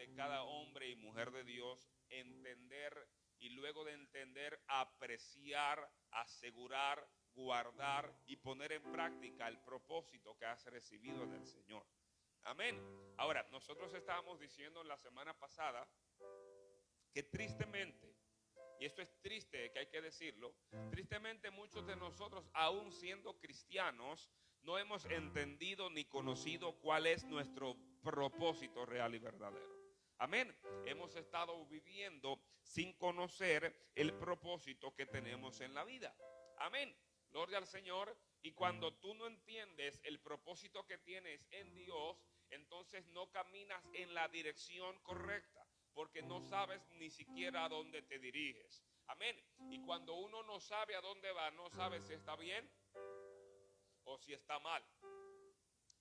de cada hombre y mujer de Dios entender y luego de entender apreciar, asegurar, guardar y poner en práctica el propósito que has recibido en el Señor. Amén. Ahora, nosotros estábamos diciendo la semana pasada que tristemente, y esto es triste que hay que decirlo, tristemente muchos de nosotros, aún siendo cristianos, no hemos entendido ni conocido cuál es nuestro propósito real y verdadero. Amén. Hemos estado viviendo sin conocer el propósito que tenemos en la vida. Amén. Gloria al Señor. Y cuando tú no entiendes el propósito que tienes en Dios, entonces no caminas en la dirección correcta, porque no sabes ni siquiera a dónde te diriges. Amén. Y cuando uno no sabe a dónde va, no sabe si está bien o si está mal.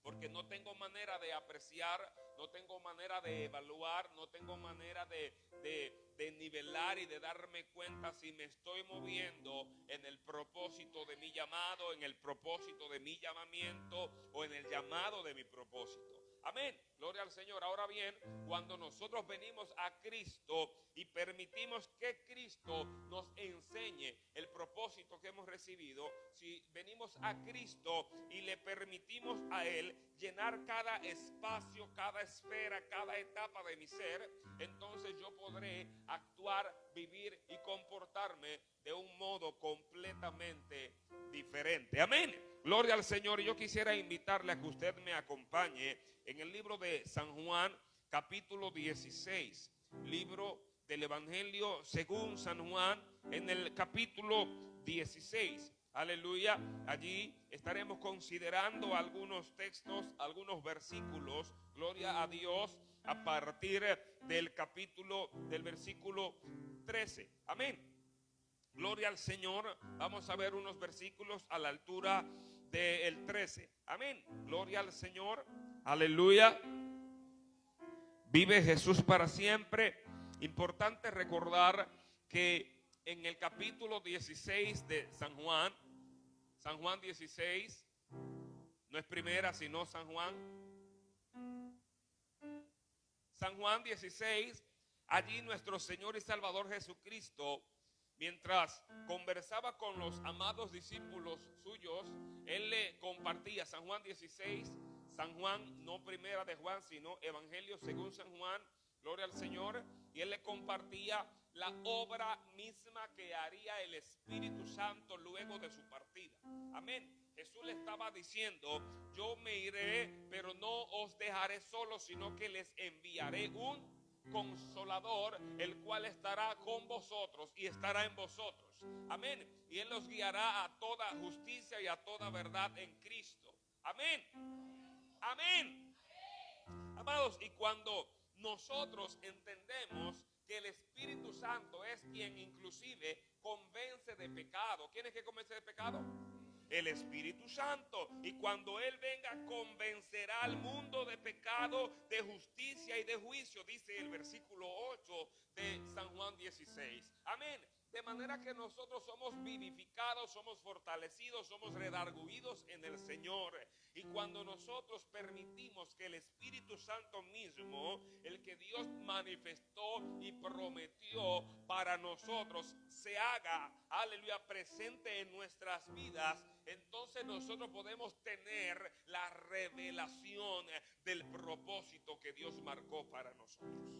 Porque no tengo manera de apreciar, no tengo manera de evaluar, no tengo manera de nivelar y de darme cuenta si me estoy moviendo en el propósito de mi llamado, en el propósito de mi llamamiento o en el llamado de mi propósito. Amén, gloria al Señor. Ahora bien, cuando nosotros venimos a Cristo y permitimos que Cristo nos enseñe el propósito que hemos recibido, si venimos a Cristo y le permitimos a Él llenar cada espacio, cada esfera, cada etapa de mi ser, entonces yo podré actuar, vivir y comportarme de un modo completamente diferente. Amén. Gloria al Señor. Y yo quisiera invitarle a que usted me acompañe en el libro de San Juan, capítulo 16. Libro del Evangelio según San Juan, en el capítulo 16. Aleluya. Allí estaremos considerando algunos textos, algunos versículos. Gloria a Dios. A partir del versículo 13. Amén. Gloria al Señor. Vamos a ver unos versículos a la altura del 13. Amén. Gloria al Señor. Aleluya. Vive Jesús para siempre. Importante recordar que en el capítulo 16 de San Juan 16, no es primera sino San Juan 16, allí nuestro Señor y Salvador Jesucristo, mientras conversaba con los amados discípulos suyos, Él le compartía. San Juan 16, San Juan, no primera de Juan, sino Evangelio según San Juan, gloria al Señor. Y Él le compartía la obra misma que haría el Espíritu Santo luego de su partida. Amén. Jesús le estaba diciendo: yo me iré, pero no os dejaré solos, sino que les enviaré un Consolador, el cual estará con vosotros y estará en vosotros. Amén. Y Él los guiará a toda justicia y a toda verdad en Cristo. Amén. Amén. Amados, y cuando nosotros entendemos que el Espíritu Santo es quien inclusive convence de pecado. ¿Quién es que convence de pecado? El Espíritu Santo. Y cuando Él venga, convencerá al mundo de pecado, de justicia y de juicio, dice el versículo 8 de San Juan 16. Amén. De manera que nosotros somos vivificados, somos fortalecidos, somos redarguidos en el Señor. Y cuando nosotros permitimos que el Espíritu Santo mismo, el que Dios manifestó y prometió para nosotros, se haga, aleluya, presente en nuestras vidas, entonces nosotros podemos tener la revelación del propósito que Dios marcó para nosotros.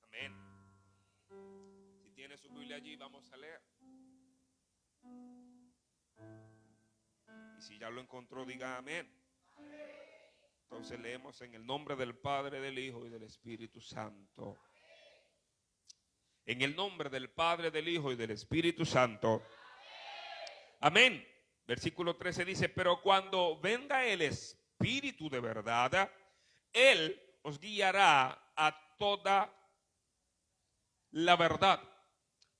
Amén. Si tiene su Biblia allí, vamos a leer. Y si ya lo encontró, diga amén. Entonces leemos en el nombre del Padre, del Hijo y del Espíritu Santo. En el nombre del Padre, del Hijo y del Espíritu Santo. Amén. Versículo 13 dice: pero cuando venga el Espíritu de verdad, Él os guiará a toda la verdad,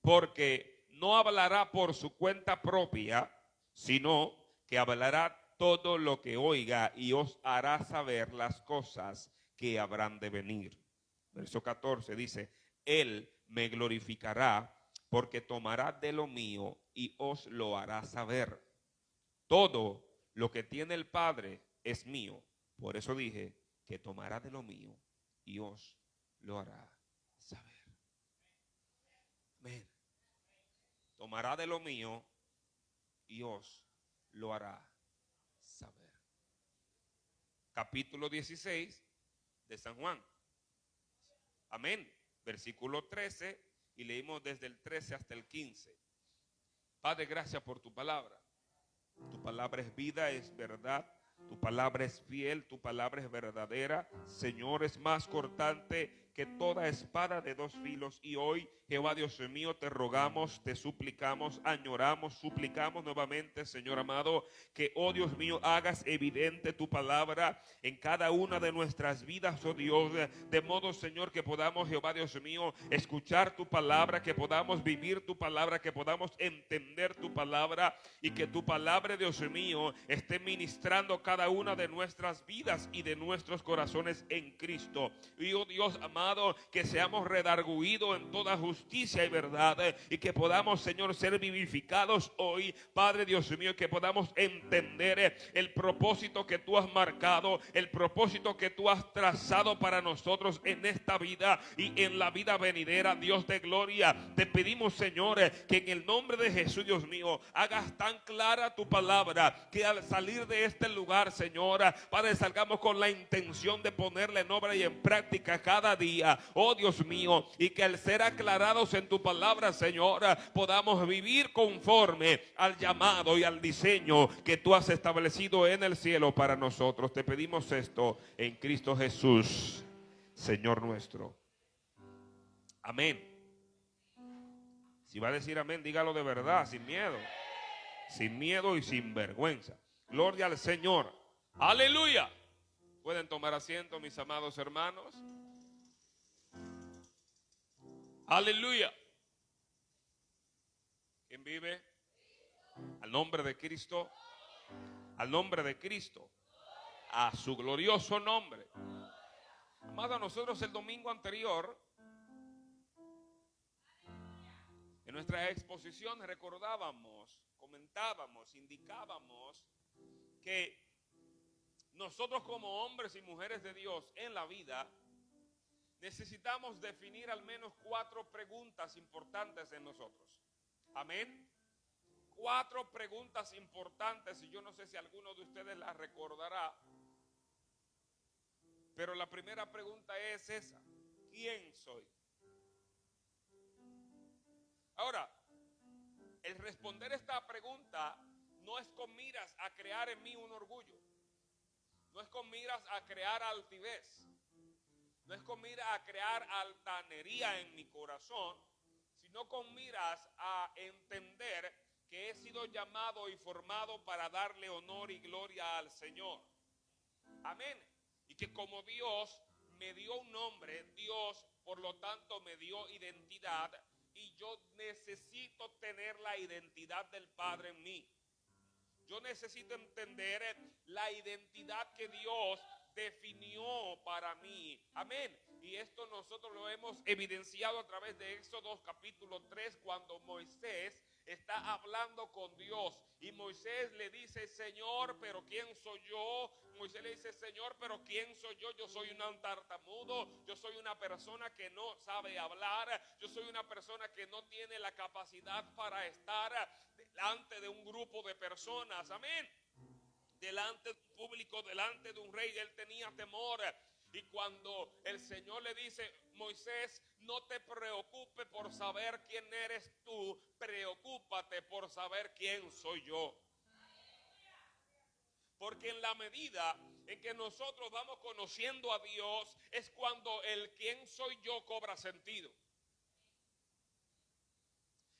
porque no hablará por su cuenta propia, sino que hablará todo lo que oiga y os hará saber las cosas que habrán de venir. Verso 14 dice: Él me glorificará, porque tomará de lo mío y os lo hará saber. Todo lo que tiene el Padre es mío. Por eso dije que tomará de lo mío y os lo hará saber. Amén. Tomará de lo mío y os lo hará saber. Capítulo 16 de San Juan. Amén. Versículo 13 y leímos desde el 13 hasta el 15. Padre, gracias por tu palabra. Tu palabra es vida, es verdad. Tu palabra es fiel, tu palabra es verdadera. Señor, es más cortante que toda espada de dos filos. Y hoy, Jehová Dios mío, te rogamos, te suplicamos, añoramos, suplicamos nuevamente, Señor amado, que, oh Dios mío, hagas evidente tu palabra en cada una de nuestras vidas, oh Dios, de modo, Señor, que podamos, Jehová Dios mío, escuchar tu palabra, que podamos vivir tu palabra, que podamos entender tu palabra y que tu palabra, Dios mío, esté ministrando cada una de nuestras vidas y de nuestros corazones en Cristo. Y, oh Dios amado, que seamos redarguidos en toda justicia y verdad, y que podamos, Señor, ser vivificados hoy, Padre Dios mío, que podamos entender el propósito que tú has marcado, el propósito que tú has trazado para nosotros en esta vida y en la vida venidera. Dios de gloria, te pedimos, Señor, que en el nombre de Jesús, Dios mío, hagas tan clara tu palabra que al salir de este lugar, Señor, Padre, salgamos con la intención de ponerla en obra y en práctica cada día, oh Dios mío, y que al ser aclarados en tu palabra, Señor, podamos vivir conforme al llamado y al diseño que tú has establecido en el cielo para nosotros. Te pedimos esto en Cristo Jesús, Señor nuestro. Amén. Si va a decir amén, dígalo de verdad, sin miedo y sin vergüenza. Gloria al Señor. Aleluya. Pueden tomar asiento, mis amados hermanos. Aleluya. ¿Quién vive? Al nombre de Cristo. Al nombre de Cristo. A su glorioso nombre. Amado, nosotros el domingo anterior, en nuestra exposición, recordábamos, comentábamos, indicábamos que nosotros como hombres y mujeres de Dios en la vida necesitamos definir al menos 4 preguntas importantes en nosotros. Amén. 4 preguntas importantes, y yo no sé si alguno de ustedes las recordará, pero la primera pregunta es esa: ¿quién soy? Ahora, el responder esta pregunta no es con miras a crear en mí un orgullo, no es con miras a crear altivez, no es con miras a crear altanería en mi corazón, sino con miras a entender que he sido llamado y formado para darle honor y gloria al Señor. Amén. Y que como Dios me dio un nombre, Dios por lo tanto me dio identidad, y yo necesito tener la identidad del Padre en mí. Yo necesito entender la identidad que Dios definió para mí. Amén. Y esto nosotros lo hemos evidenciado a través de Éxodo capítulo 3, cuando Moisés está hablando con Dios y Moisés le dice: Señor, pero ¿quién soy yo? Moisés le dice: Señor, pero ¿quién soy yo? Yo soy un tartamudo, yo soy una persona que no sabe hablar, yo soy una persona que no tiene la capacidad para estar delante de un grupo de personas. Amén. Delante de un público, delante de un rey, él tenía temor. Y cuando el Señor le dice: Moisés, no te preocupes por saber quién eres tú, preocúpate por saber quién soy yo. Porque en la medida en que nosotros vamos conociendo a Dios, es cuando el quién soy yo cobra sentido.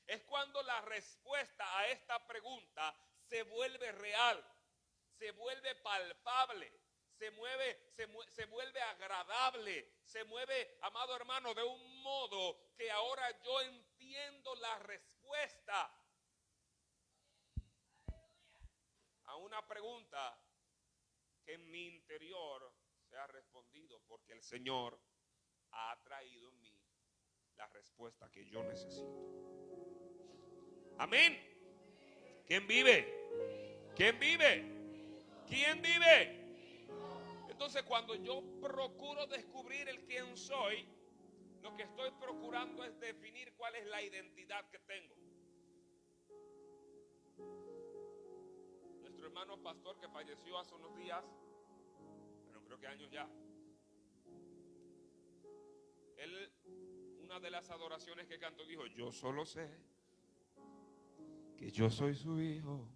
Es cuando la respuesta a esta pregunta se vuelve real, se vuelve palpable, se vuelve agradable, se mueve, amado hermano, de un modo que ahora yo entiendo la respuesta a una pregunta que en mi interior se ha respondido, porque el Señor ha traído en mí la respuesta que yo necesito. Amén. ¿Quién vive? ¿Quién vive? ¿Quién vive? Entonces, cuando yo procuro descubrir el quién soy, lo que estoy procurando es definir cuál es la identidad que tengo. Nuestro hermano pastor que falleció hace unos días, pero creo que años ya, él, una de las adoraciones que cantó, dijo: yo solo sé que yo soy su hijo,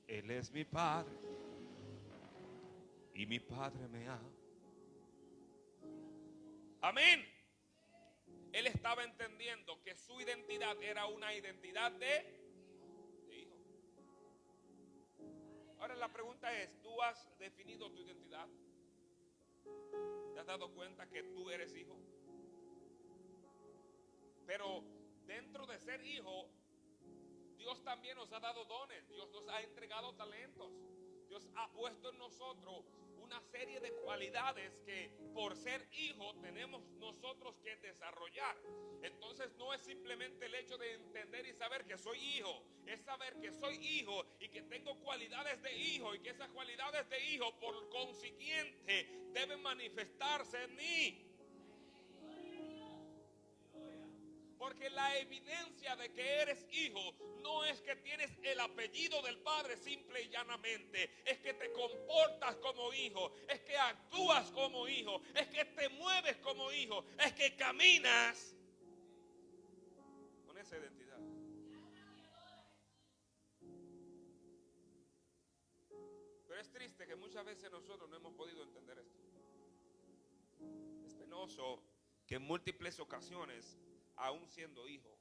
Él es mi padre y mi padre me ama. Amén. Él estaba entendiendo que su identidad era una identidad de hijo. Ahora la pregunta es, ¿tú has definido tu identidad? ¿Te has dado cuenta que tú eres hijo? Pero dentro de ser hijo, Dios también nos ha dado dones, Dios nos ha entregado talentos, Dios ha puesto en nosotros una serie de cualidades que por ser hijo tenemos nosotros que desarrollar. Entonces no es simplemente el hecho de entender y saber que soy hijo, es saber que soy hijo y que tengo cualidades de hijo y que esas cualidades de hijo por consiguiente deben manifestarse en mí. Porque la evidencia de que eres hijo no es que tienes el apellido del Padre simple y llanamente. Es que te comportas como hijo. Es que actúas como hijo. Es que te mueves como hijo. Es que caminas con esa identidad. Pero es triste que muchas veces nosotros no hemos podido entender esto. Es penoso que en múltiples ocasiones, aún siendo hijo,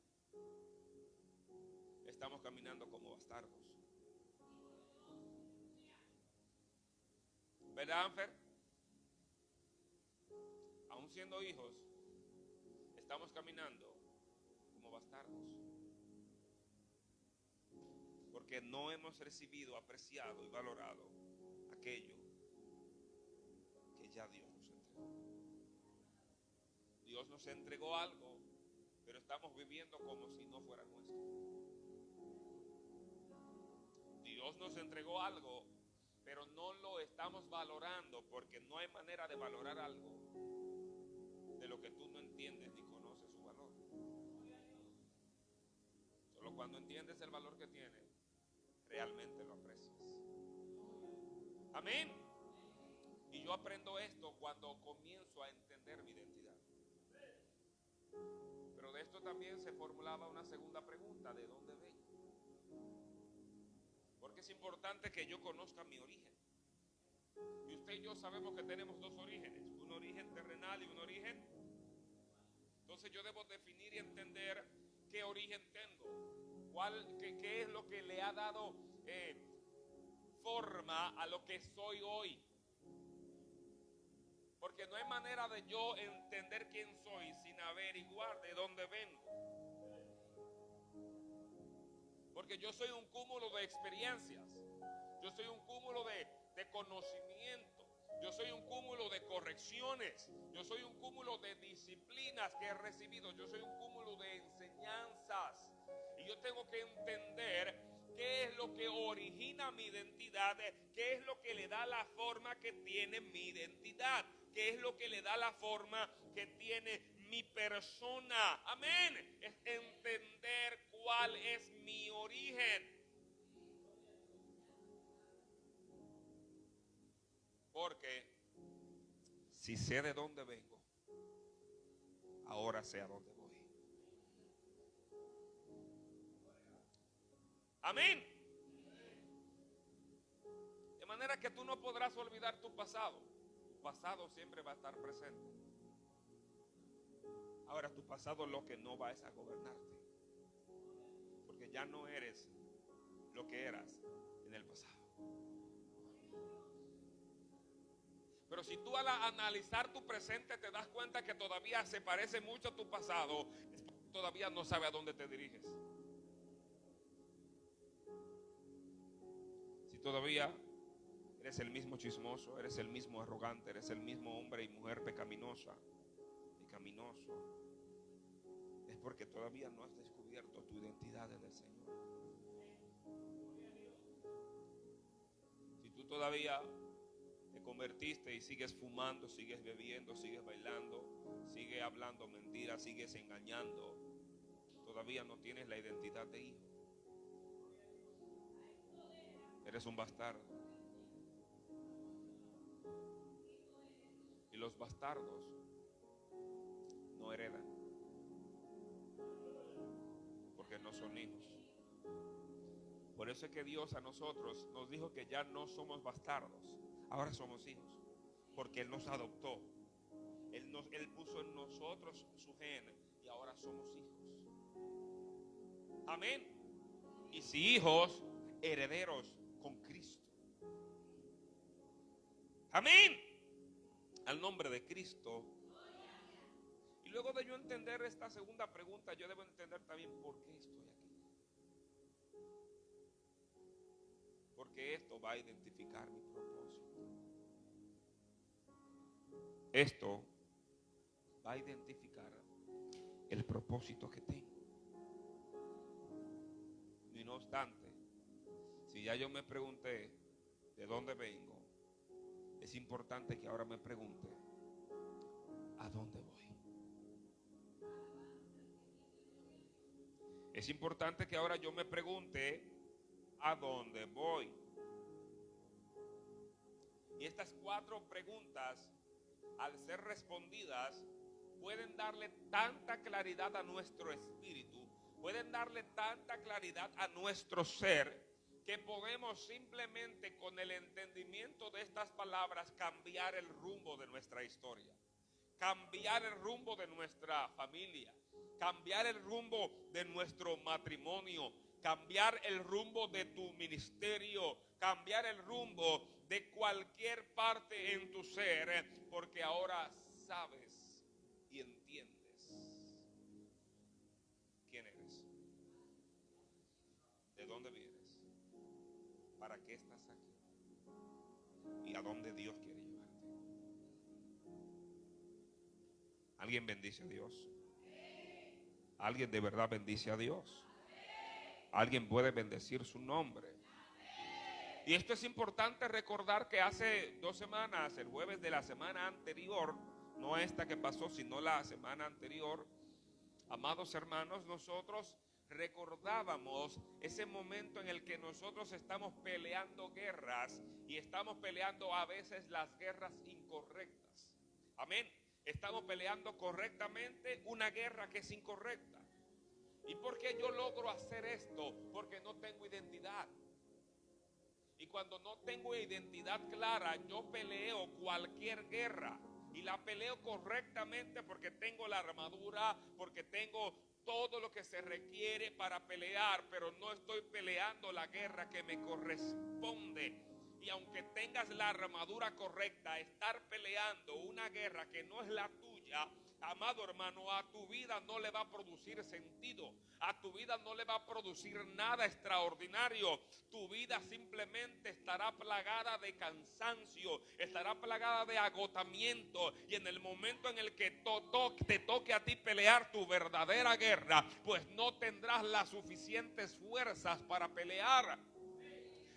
estamos caminando como bastardos. ¿Verdad, Anfer? Aún siendo hijos, estamos caminando como bastardos. Porque no hemos recibido, apreciado y valorado aquello que ya Dios nos entregó. Dios nos entregó algo, pero estamos viviendo como si no fuera nuestro. Dios nos entregó algo, pero no lo estamos valorando, porque no hay manera de valorar algo de lo que tú no entiendes ni conoces su valor. Solo cuando entiendes el valor que tiene, realmente lo aprecias. Amén. Y yo aprendo esto cuando comienzo a entender mi identidad. Pero de esto también se formulaba una segunda pregunta: ¿de dónde vengo? Porque es importante que yo conozca mi origen. Y usted y yo sabemos que tenemos dos orígenes: un origen terrenal y un origen. Entonces yo debo definir y entender qué origen tengo, qué es lo que le ha dado forma a lo que soy hoy. Porque no hay manera de yo entender quién soy sin averiguar de dónde vengo. Porque yo soy un cúmulo de experiencias. Yo soy un cúmulo de conocimiento. Yo soy un cúmulo de correcciones. Yo soy un cúmulo de disciplinas que he recibido. Yo soy un cúmulo de enseñanzas. Y yo tengo que entender qué es lo que origina mi identidad, qué es lo que le da la forma que tiene mi identidad, qué es lo que le da la forma que tiene mi persona. Amén. Es entender cuál es mi origen. Porque si sé de dónde vengo, ahora sé a dónde voy. Amén. De manera que tú no podrás olvidar tu pasado. Tu pasado siempre va a estar presente. Ahora tu pasado lo que no va es a gobernarte. Porque ya no eres lo que eras en el pasado. Pero si tú al analizar tu presente te das cuenta que todavía se parece mucho a tu pasado, es porque todavía no sabes a dónde te diriges. Si todavía eres el mismo chismoso, eres el mismo arrogante, eres el mismo hombre y mujer pecaminoso, es porque todavía no has descubierto tu identidad en el Señor. Si tú todavía te convertiste y sigues fumando, sigues bebiendo, sigues hablando mentiras, sigues engañando, todavía no tienes la identidad de hijo. Eres un bastardo. Y los bastardos no heredan, porque no son hijos. Por eso es que Dios a nosotros nos dijo que ya no somos bastardos, ahora somos hijos, porque Él nos adoptó. Él puso en nosotros su gen y ahora somos hijos. Amén. Y si hijos, herederos con Cristo. Amén. Al nombre de Cristo. Y luego de yo entender esta segunda pregunta, yo debo entender también por qué estoy aquí. Porque esto va a identificar mi propósito. Esto va a identificar el propósito que tengo. Y no obstante, si ya yo me pregunté de dónde vengo, es importante que ahora me pregunte ¿a dónde voy? Es importante que ahora yo me pregunte ¿a dónde voy? Y estas 4 preguntas, al ser respondidas, pueden darle tanta claridad a nuestro espíritu, pueden darle tanta claridad a nuestro ser, que podemos simplemente con el entendimiento de estas palabras cambiar el rumbo de nuestra historia, cambiar el rumbo de nuestra familia, cambiar el rumbo de nuestro matrimonio, cambiar el rumbo de tu ministerio, cambiar el rumbo de cualquier parte en tu ser, porque ahora sabes y entiendes quién eres, de dónde vienes, para qué estás aquí y a dónde Dios quiere llevarte. ¿Alguien bendice a Dios? ¿Alguien de verdad bendice a Dios? ¿Alguien puede bendecir su nombre? Y esto es importante recordar que hace 2 semanas, el jueves de la semana anterior, no esta que pasó, sino la semana anterior, amados hermanos, nosotros recordábamos ese momento en el que nosotros estamos peleando guerras y estamos peleando a veces las guerras incorrectas. Amén. Estamos peleando correctamente una guerra que es incorrecta. ¿Y por qué yo logro hacer esto? Porque no tengo identidad. Y cuando no tengo identidad clara, yo peleo cualquier guerra. Y la peleo correctamente porque tengo la armadura, porque tengo todo lo que se requiere para pelear, pero no estoy peleando la guerra que me corresponde. Y aunque tengas la armadura correcta, estar peleando una guerra que no es la tuya, amado hermano, a tu vida no le va a producir sentido, a tu vida no le va a producir nada extraordinario. Tu vida simplemente estará plagada de cansancio, estará plagada de agotamiento, y en el momento en el que te toque a ti pelear tu verdadera guerra, pues no tendrás las suficientes fuerzas para pelear.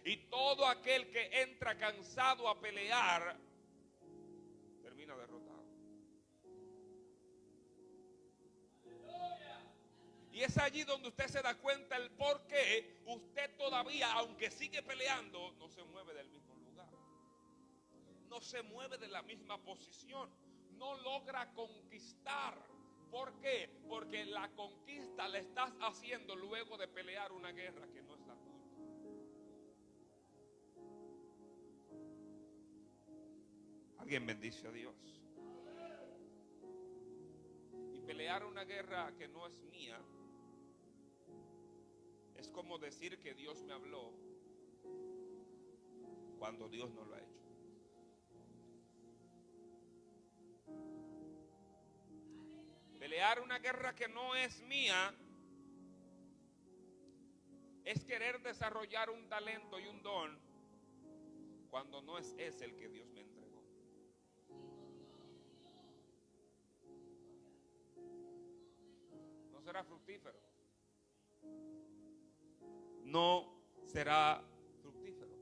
Y todo aquel que entra cansado a pelear termina derrotado. Y es allí donde usted se da cuenta el por qué usted todavía, aunque sigue peleando, no se mueve del mismo lugar, no se mueve de la misma posición, no logra conquistar. ¿Por qué? Porque la conquista la estás haciendo luego de pelear una guerra que no es la tuya. Alguien bendice a Dios. Y pelear una guerra que no es mía es como decir que Dios me habló cuando Dios no lo ha hecho. Pelear una guerra que no es mía es querer desarrollar un talento y un don cuando no es ese el que Dios me entregó. No será fructífero. No será fructífero.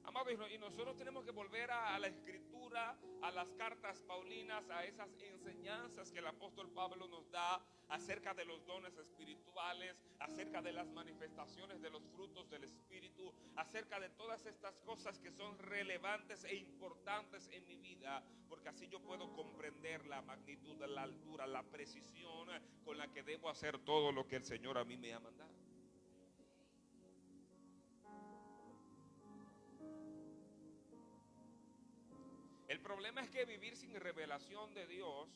Amados, y nosotros tenemos que volver a la escritura, a las cartas paulinas, a esas enseñanzas que el apóstol Pablo nos da acerca de los dones espirituales, acerca de las manifestaciones de los frutos del Espíritu, acerca de todas estas cosas que son relevantes e importantes en mi vida, porque así yo puedo comprender la magnitud, la altura, la precisión con la que debo hacer todo lo que el Señor a mí me ha mandado. El problema es que vivir sin revelación de Dios,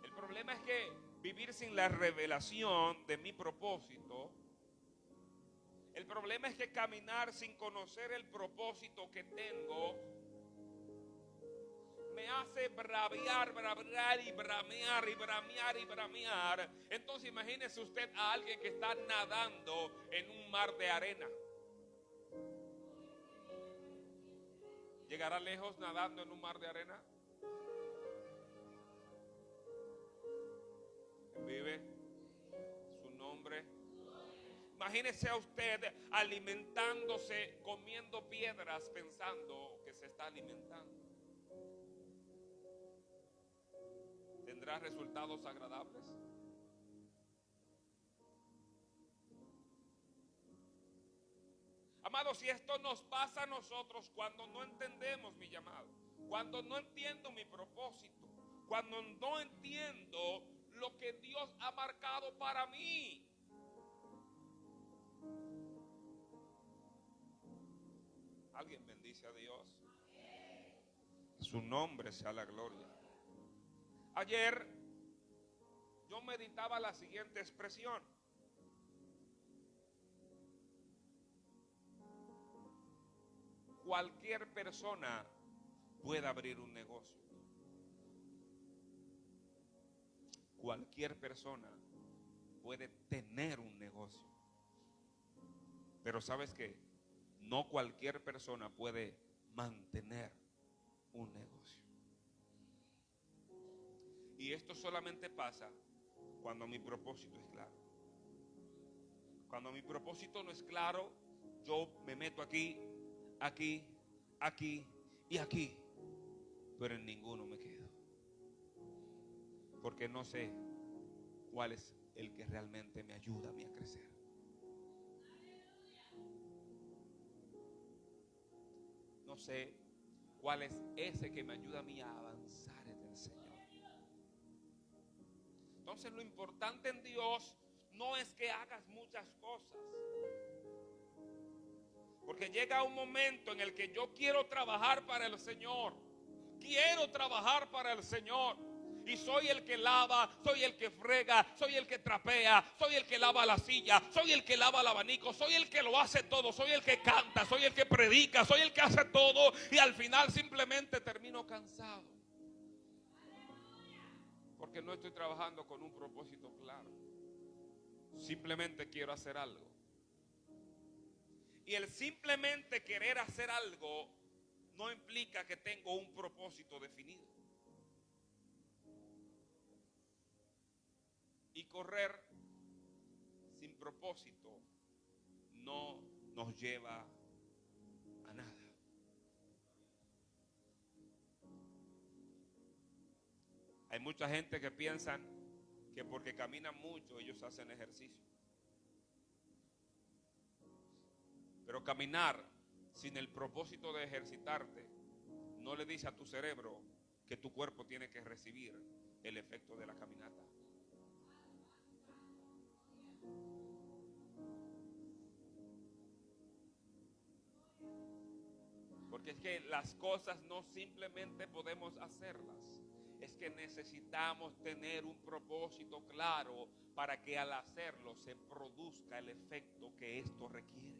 el problema es que vivir sin la revelación de mi propósito, el problema es que caminar sin conocer el propósito que tengo me hace braviar y bramear y bramear y bramear. Entonces imagínese usted a alguien que está nadando en un mar de arena. ¿Llegará lejos nadando en un mar de arena? Vive su nombre. Imagínese a usted alimentándose, comiendo piedras, pensando que se está alimentando. ¿Tendrá resultados agradables? Amados, si esto nos pasa a nosotros cuando no entendemos mi llamado, cuando no entiendo mi propósito, cuando no entiendo lo que Dios ha marcado para mí. ¿Alguien bendice a Dios? Su nombre sea la gloria. Ayer yo meditaba la siguiente expresión: cualquier persona puede abrir un negocio. Cualquier persona puede tener un negocio. Pero ¿sabes qué? No cualquier persona puede mantener un negocio. Y esto solamente pasa cuando mi propósito es claro. Cuando mi propósito no es claro, yo me meto aquí, aquí, aquí y aquí, pero en ninguno me quedo, porque no sé cuál es el que realmente me ayuda a mí a crecer. No sé cuál es ese que me ayuda a mí a avanzar en el Señor. Entonces lo importante en Dios no es que hagas muchas cosas, porque llega un momento en el que yo quiero trabajar para el Señor. Quiero trabajar para el Señor. Y soy el que lava, soy el que frega, soy el que trapea, soy el que lava la silla, soy el que lava el abanico, soy el que lo hace todo, soy el que canta, soy el que predica, soy el que hace todo. Y al final simplemente termino cansado, porque no estoy trabajando con un propósito claro. Simplemente quiero hacer algo. Y el simplemente querer hacer algo no implica que tengo un propósito definido. Y correr sin propósito no nos lleva a nada. Hay mucha gente que piensan que porque caminan mucho ellos hacen ejercicio. Pero caminar sin el propósito de ejercitarte no le dice a tu cerebro que tu cuerpo tiene que recibir el efecto de la caminata. Porque es que las cosas no simplemente podemos hacerlas, es que necesitamos tener un propósito claro para que al hacerlo se produzca el efecto que esto requiere.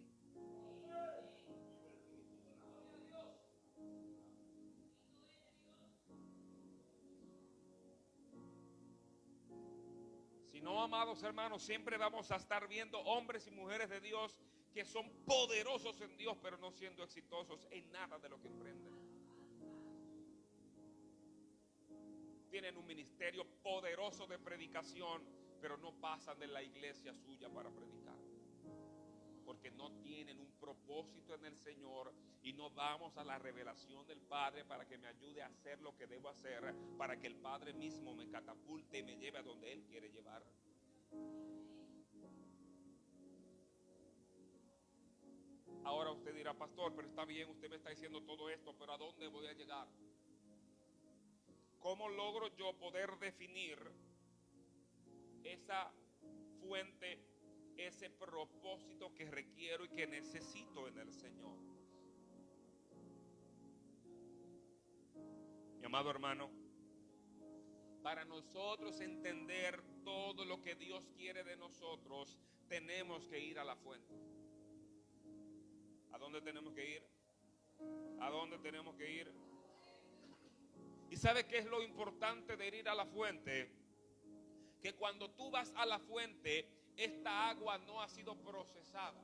Si no, amados hermanos, siempre vamos a estar viendo hombres y mujeres de Dios que son poderosos en Dios, pero no siendo exitosos en nada de lo que emprenden. Tienen un ministerio poderoso de predicación, pero no pasan de la iglesia suya para predicar. porque no tienen un propósito en el Señor y no vamos a la revelación del Padre para que me ayude a hacer lo que debo hacer, para que el Padre mismo me catapulte y me lleve a donde Él quiere llevar. Ahora usted dirá, pastor, pero está bien, usted me está diciendo todo esto, pero ¿a dónde voy a llegar? ¿Cómo logro yo poder definir esa fuente, ese propósito que requiero y que necesito en el Señor? Mi amado hermano, para nosotros entender todo lo que Dios quiere de nosotros, tenemos que ir a la fuente. ¿A dónde tenemos que ir? ¿A dónde tenemos que ir? ¿Y sabe qué es lo importante de ir a la fuente? Que cuando tú vas a la fuente, esta agua no ha sido procesada.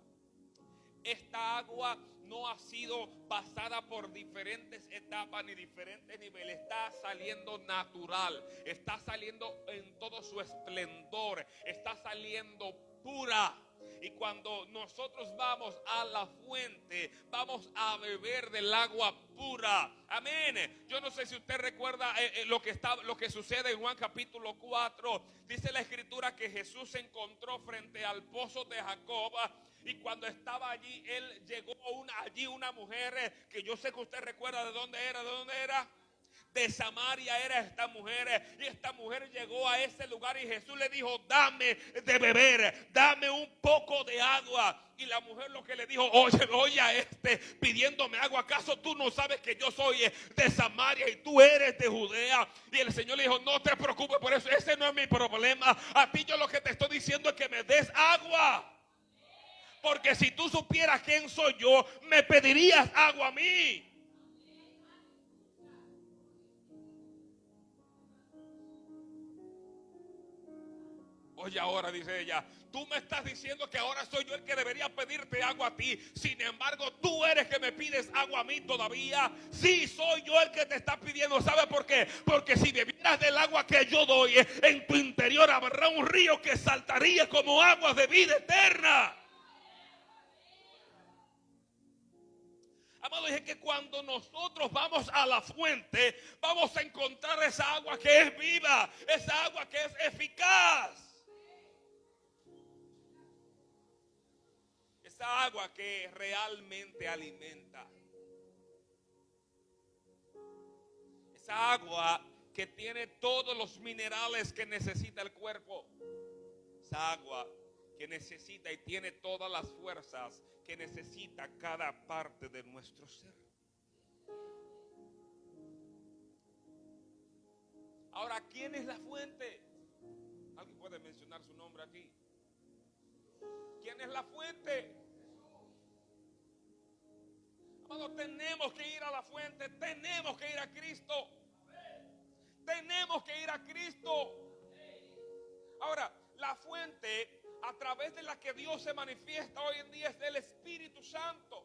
Esta agua no ha sido pasada por diferentes etapas ni diferentes niveles. Está saliendo natural. Está saliendo en todo su esplendor. Está saliendo pura. Y cuando nosotros vamos a la fuente, vamos a beber del agua pura. Amén. Yo no sé si usted recuerda lo que sucede en Juan capítulo 4. Dice la escritura que Jesús se encontró frente al pozo de Jacob. Y cuando estaba allí, llegó allí una mujer que yo sé que usted recuerda de dónde era. De Samaria era esta mujer, y esta mujer llegó a ese lugar y Jesús le dijo, dame de beber, dame un poco de agua. Y la mujer lo que le dijo, oye a pidiéndome agua, ¿acaso tú no sabes que yo soy de Samaria y tú eres de Judea? Y el Señor le dijo, no te preocupes por eso, ese no es mi problema. A ti yo lo que te estoy diciendo es que me des agua. Porque si tú supieras quién soy yo, me pedirías agua a mí. Oye, ahora dice ella, tú me estás diciendo que ahora soy yo el que debería pedirte agua a ti. Sin embargo, tú eres que me pides agua a mí todavía. Sí, soy yo el que te está pidiendo. ¿Sabe por qué? Porque si bebieras del agua que yo doy, en tu interior habrá un río que saltaría como aguas de vida eterna. Amado, dije que cuando nosotros vamos a la fuente, vamos a encontrar esa agua que es viva, esa agua que es eficaz. Esa agua que realmente alimenta. Esa agua que tiene todos los minerales que necesita el cuerpo. Esa agua que necesita y tiene todas las fuerzas que necesita cada parte de nuestro ser. Ahora, ¿quién es la fuente? ¿Alguien puede mencionar su nombre aquí? ¿Quién es la fuente? Amado, tenemos que ir a la fuente, tenemos que ir a Cristo. Tenemos que ir a Cristo. Ahora, la fuente a través de la que Dios se manifiesta hoy en día es el Espíritu Santo.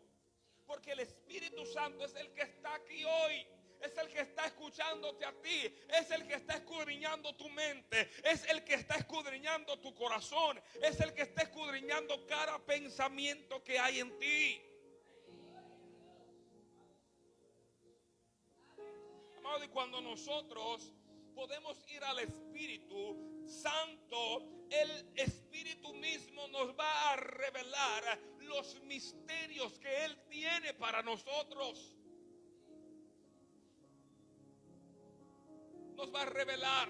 Porque el Espíritu Santo es el que está aquí hoy. Es el que está escuchándote a ti. Es el que está escudriñando tu mente. Es el que está escudriñando tu corazón. Es el que está escudriñando cada pensamiento que hay en ti. Amado, y cuando nosotros podemos ir al Espíritu Santo, el Espíritu mismo nos va a revelar los misterios que Él tiene para nosotros. Nos va a revelar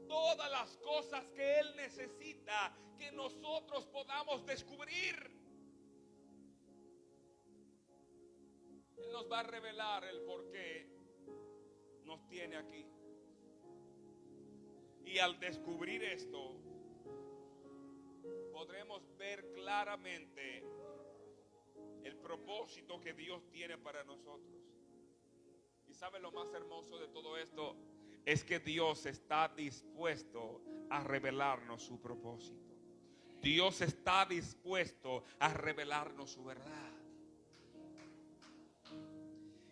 todas las cosas que Él necesita que nosotros podamos descubrir. Él nos va a revelar el por qué nos tiene aquí. Y al descubrir esto, podremos ver claramente el propósito que Dios tiene para nosotros. ¿Y sabe lo más hermoso de todo esto? Es que Dios está dispuesto a revelarnos su propósito. Dios está dispuesto a revelarnos su verdad.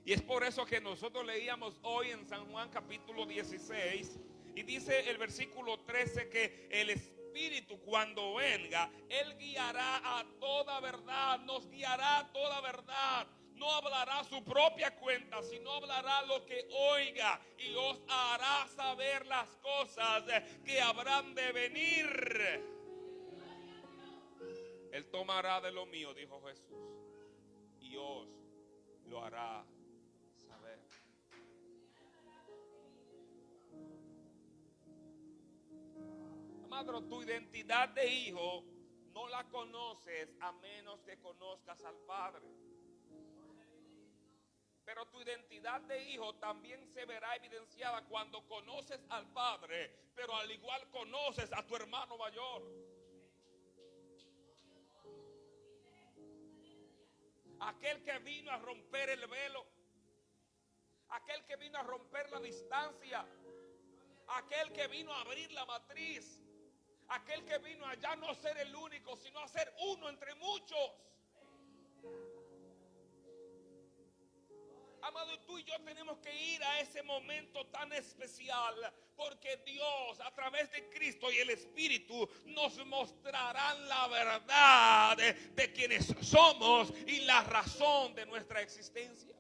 Y es por eso que nosotros leíamos hoy en San Juan capítulo 16 y dice el versículo 13 que el Espíritu Espíritu, cuando venga, Él guiará a toda verdad, nos guiará a toda verdad. No hablará su propia cuenta, sino hablará lo que oiga y os hará saber las cosas que habrán de venir. Él tomará de lo mío, dijo Jesús, y os lo hará saber. Amado, tu identidad de hijo no la conoces a menos que conozcas al Padre. Pero tu identidad de hijo también se verá evidenciada cuando conoces al Padre, pero al igual conoces a tu hermano mayor. Aquel que vino a romper el velo, aquel que vino a romper la distancia, aquel que vino a abrir la matriz, aquel que vino a ya no ser el único, sino a ser uno entre muchos. Amado, tú y yo tenemos que ir a ese momento tan especial, porque Dios, a través de Cristo y el Espíritu, nos mostrarán la verdad de quienes somos y la razón de nuestra existencia.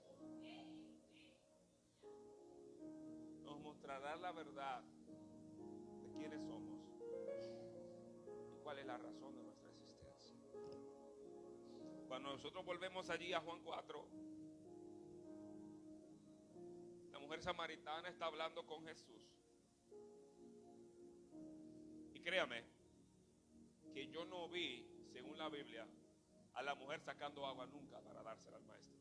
Nos mostrará la verdad de quiénes somos y cuál es la razón de nuestra existencia. Cuando nosotros volvemos allí a Juan 4, la mujer samaritana está hablando con Jesús. Y créame que yo no vi, según la Biblia, a la mujer sacando agua nunca para dársela al maestro.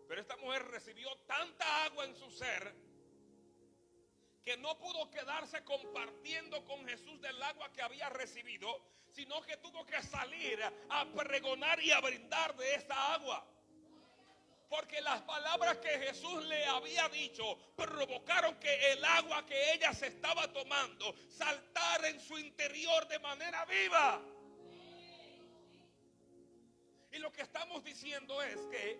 Pero esta mujer recibió tanta agua en su ser que no pudo quedarse compartiendo con Jesús del agua que había recibido, sino que tuvo que salir a pregonar y a brindar de esta agua. Porque las palabras que Jesús le había dicho provocaron que el agua que ella se estaba tomando saltara en su interior de manera viva. Y lo que estamos diciendo es que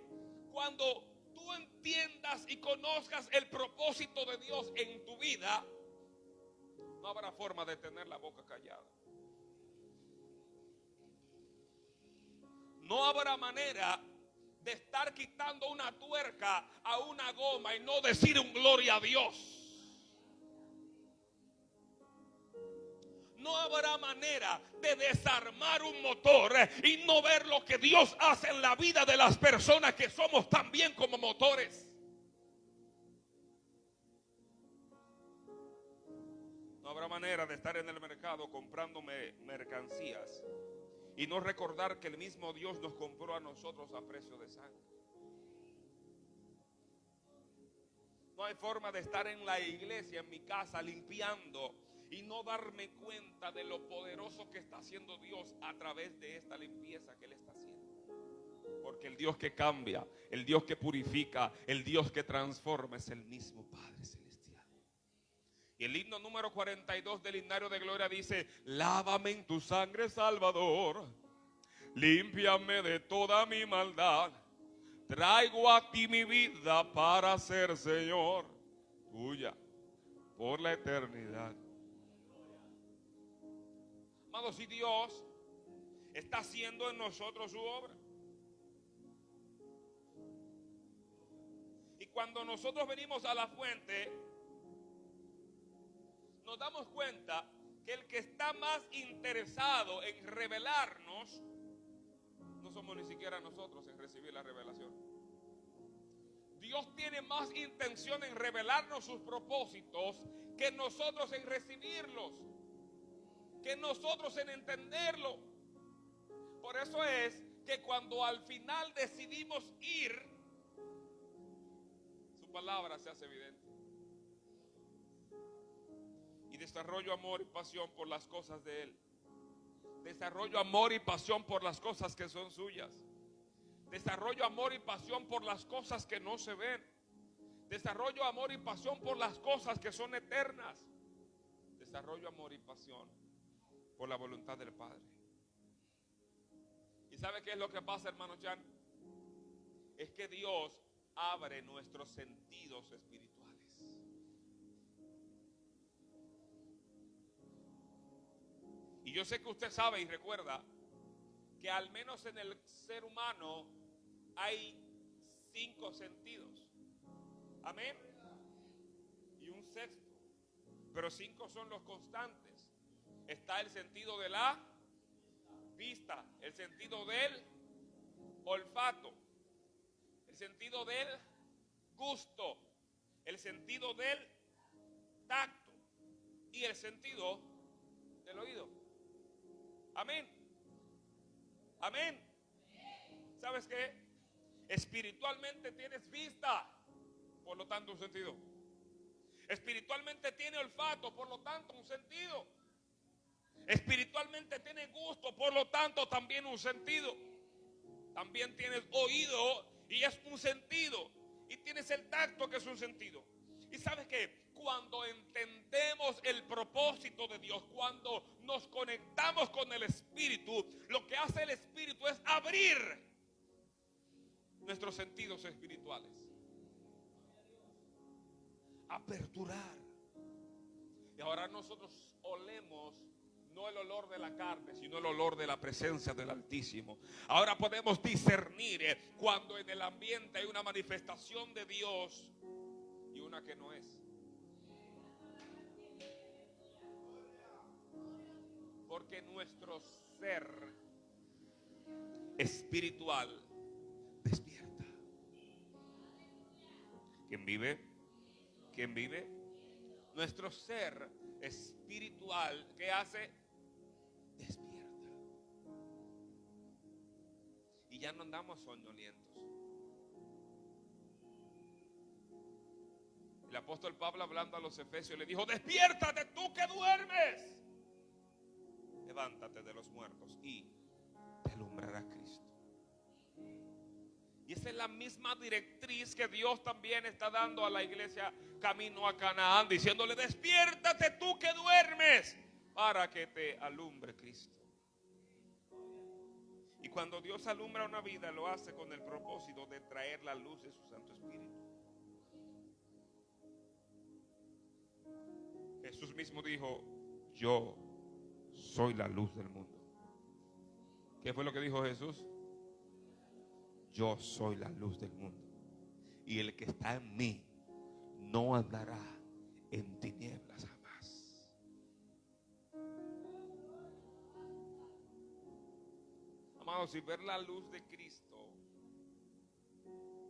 cuando tú entiendas y conozcas el propósito de Dios en tu vida, no habrá forma de tener la boca callada. No habrá manera de estar quitando una tuerca a una goma y no decir un gloria a Dios. No habrá manera de desarmar un motor y no ver lo que Dios hace en la vida de las personas que somos también como motores. No habrá manera de estar en el mercado comprando mercancías y no recordar que el mismo Dios nos compró a nosotros a precio de sangre. No hay forma de estar en la iglesia, en mi casa, limpiando y no darme cuenta de lo poderoso que está haciendo Dios a través de esta limpieza que Él está haciendo. Porque el Dios que cambia, el Dios que purifica, el Dios que transforma es el mismo Padre Celestial. Y el himno número 42 del Himnario de Gloria dice: lávame en tu sangre, Salvador, límpiame de toda mi maldad. Traigo a ti mi vida para ser Señor tuya por la eternidad. Amados, si Dios está haciendo en nosotros su obra, y cuando nosotros venimos a la fuente, nos damos cuenta que el que está más interesado en revelarnos no somos ni siquiera nosotros en recibir la revelación. Dios tiene más intención en revelarnos sus propósitos que nosotros en recibirlos, que nosotros en entenderlo. Por eso es que cuando al final decidimos ir, su palabra se hace evidente. Y desarrollo amor y pasión por las cosas de Él. Desarrollo amor y pasión por las cosas que son suyas. Desarrollo amor y pasión por las cosas que no se ven. Desarrollo amor y pasión por las cosas que son eternas. Desarrollo amor y pasión por la voluntad del Padre. ¿Y sabe qué es lo que pasa, hermano Jan? Es que Dios abre nuestros sentidos espirituales. Y yo sé que usted sabe y recuerda que al menos en el ser humano hay 5 sentidos. Amén. Y un sexto. Pero 5 son los constantes. Está el sentido de la vista, el sentido del olfato, el sentido del gusto, el sentido del tacto y el sentido del oído. Amén. Amén. ¿Sabes qué? Espiritualmente tienes vista, por lo tanto un sentido. Espiritualmente tiene olfato, por lo tanto un sentido. Espiritualmente tiene gusto, por lo tanto también un sentido. También tienes oído y es un sentido. Y tienes el tacto, que es un sentido. Y sabes que cuando entendemos el propósito de Dios, cuando nos conectamos con el Espíritu, lo que hace el Espíritu es abrir nuestros sentidos espirituales, aperturar. Y ahora nosotros olemos no el olor de la carne, sino el olor de la presencia del Altísimo. Ahora podemos discernir cuando en el ambiente hay una manifestación de Dios y una que no es. Porque nuestro ser espiritual despierta. ¿Quién vive? ¿Quién vive? Nuestro ser espiritual, ¿qué hace? Despierta. Y ya no andamos soñolientos. El apóstol Pablo, hablando a los efesios, le dijo: despiértate tú que duermes, levántate de los muertos y te alumbrará Cristo. Y esa es la misma directriz que Dios también está dando a la iglesia camino a Canaán, diciéndole: despiértate tú que duermes, para que te alumbre Cristo. Y cuando Dios alumbra una vida, lo hace con el propósito de traer la luz de su Santo Espíritu. Jesús mismo dijo: yo soy la luz del mundo. ¿Qué fue lo que dijo Jesús? Yo soy la luz del mundo. Y el que está en mí no andará en tinieblas jamás. Amados, y ver la luz de Cristo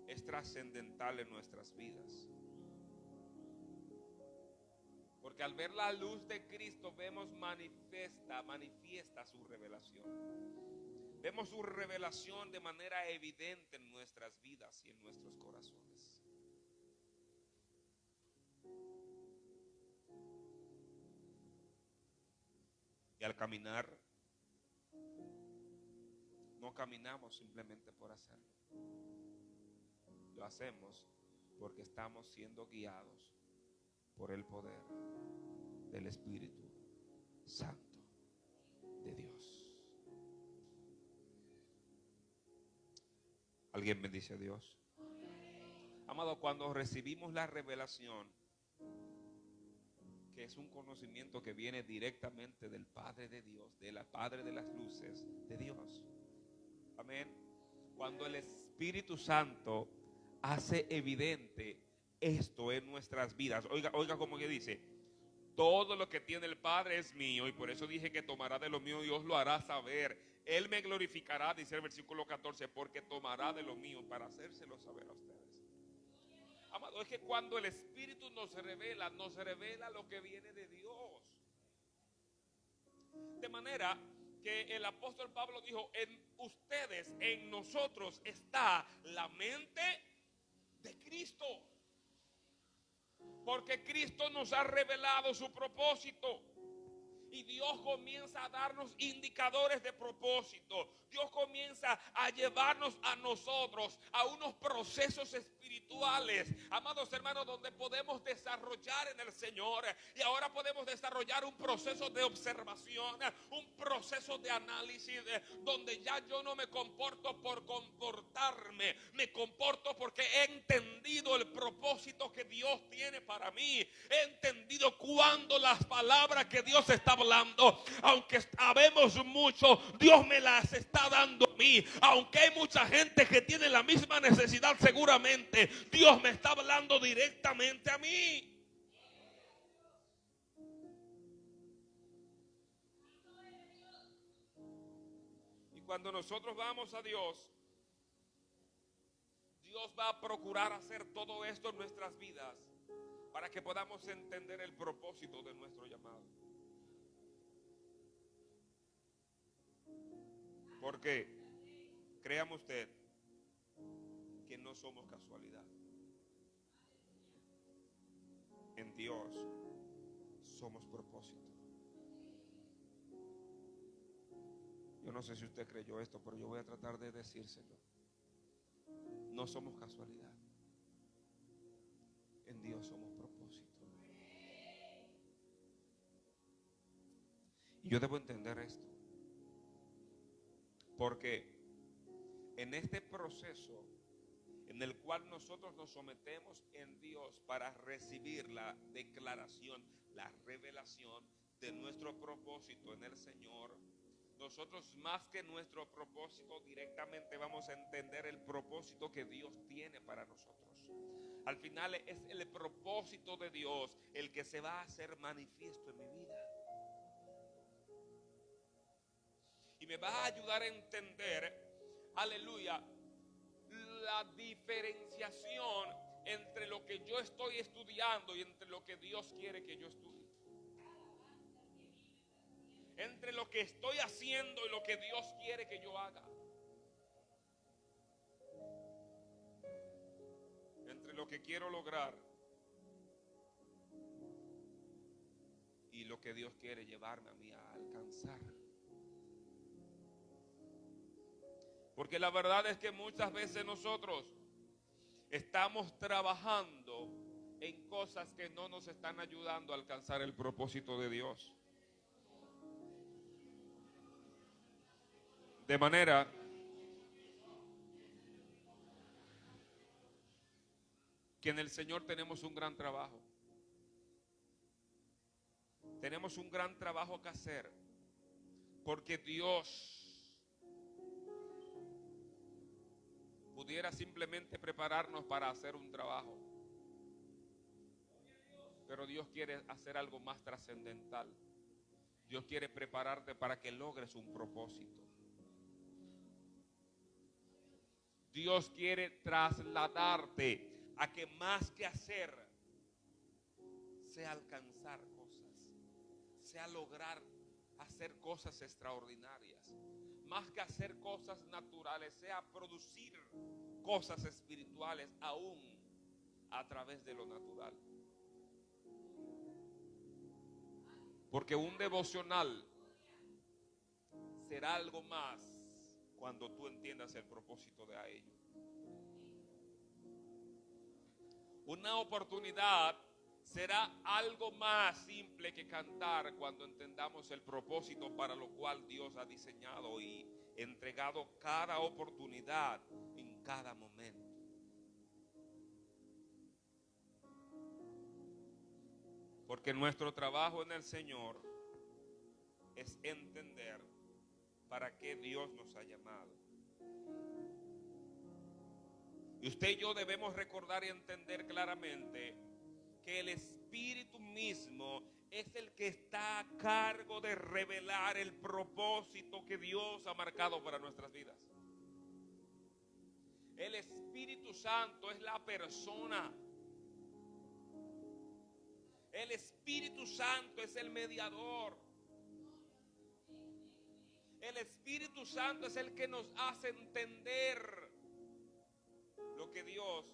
es trascendental en nuestras vidas. Porque al ver la luz de Cristo vemos manifiesta su revelación. Vemos su revelación de manera evidente en nuestras vidas y en nuestros corazones. Y al caminar, no caminamos simplemente por hacerlo. Lo hacemos porque estamos siendo guiados por el poder del Espíritu Santo de Dios. ¿Alguien bendice a Dios? Amado, cuando recibimos la revelación, que es un conocimiento que viene directamente del Padre de Dios, del Padre de las luces, de Dios. Amén. Cuando el Espíritu Santo hace evidente esto en nuestras vidas. Oiga como que dice: todo lo que tiene el Padre es mío, y por eso dije que tomará de lo mío y os lo hará saber. Él me glorificará, dice el versículo 14, porque tomará de lo mío para hacérselo saber a ustedes. Amado, es que cuando el Espíritu nos revela lo que viene de Dios. De manera que el apóstol Pablo dijo: en ustedes, en nosotros está la mente de Cristo. Porque Cristo nos ha revelado su propósito. Y Dios comienza a darnos indicadores de propósito. Dios comienza a llevarnos a nosotros a unos procesos espirituales, amados hermanos, donde podemos desarrollar en el Señor. Y ahora podemos desarrollar un proceso de observación, un proceso de análisis, donde ya yo no me comporto por comportarme, me comporto porque he entendido entendido el propósito que Dios tiene para mí. He entendido cuando las palabras que Dios está hablando, aunque sabemos mucho, Dios me las está dando a mí. Aunque hay mucha gente que tiene la misma necesidad, seguramente Dios me está hablando directamente a mí. Y cuando nosotros vamos a Dios, Dios va a procurar hacer todo esto en nuestras vidas para que podamos entender el propósito de nuestro llamado. Porque créame usted que no somos casualidad. En Dios somos propósito. Yo no sé si usted creyó esto, pero yo voy a tratar de decírselo. No somos casualidad. En Dios somos propósito. Y yo debo entender esto. Porque en este proceso en el cual nosotros nos sometemos en Dios para recibir la declaración, la revelación de nuestro propósito en el Señor, nosotros más que nuestro propósito directamente vamos a entender el propósito que Dios tiene para nosotros. Al final es el propósito de Dios el que se va a hacer manifiesto en mi vida. Y me va a ayudar a entender, aleluya, la diferenciación entre lo que yo estoy estudiando y entre lo que Dios quiere que yo estudie. Entre lo que estoy haciendo y lo que Dios quiere que yo haga. Entre lo que quiero lograr y lo que Dios quiere llevarme a mí a alcanzar. Porque la verdad es que muchas veces nosotros estamos trabajando en cosas que no nos están ayudando a alcanzar el propósito de Dios. De manera que en el Señor tenemos un gran trabajo. Tenemos un gran trabajo que hacer. Porque Dios pudiera simplemente prepararnos para hacer un trabajo. Pero Dios quiere hacer algo más trascendental. Dios quiere prepararte para que logres un propósito. Dios quiere trasladarte a que más que hacer sea alcanzar cosas, sea lograr hacer cosas extraordinarias. Más que hacer cosas naturales, sea producir cosas espirituales aún a través de lo natural. Porque un devocional será algo más cuando tú entiendas el propósito de ello. Una oportunidad será algo más simple que cantar cuando entendamos el propósito para lo cual Dios ha diseñado y entregado cada oportunidad en cada momento. Porque nuestro trabajo en el Señor es entender para qué Dios nos ha llamado. Y usted y yo debemos recordar y entender claramente que el Espíritu mismo es el que está a cargo de revelar el propósito que Dios ha marcado para nuestras vidas. El Espíritu Santo es la persona. El Espíritu Santo es el mediador. El Espíritu Santo es el que nos hace entender lo que Dios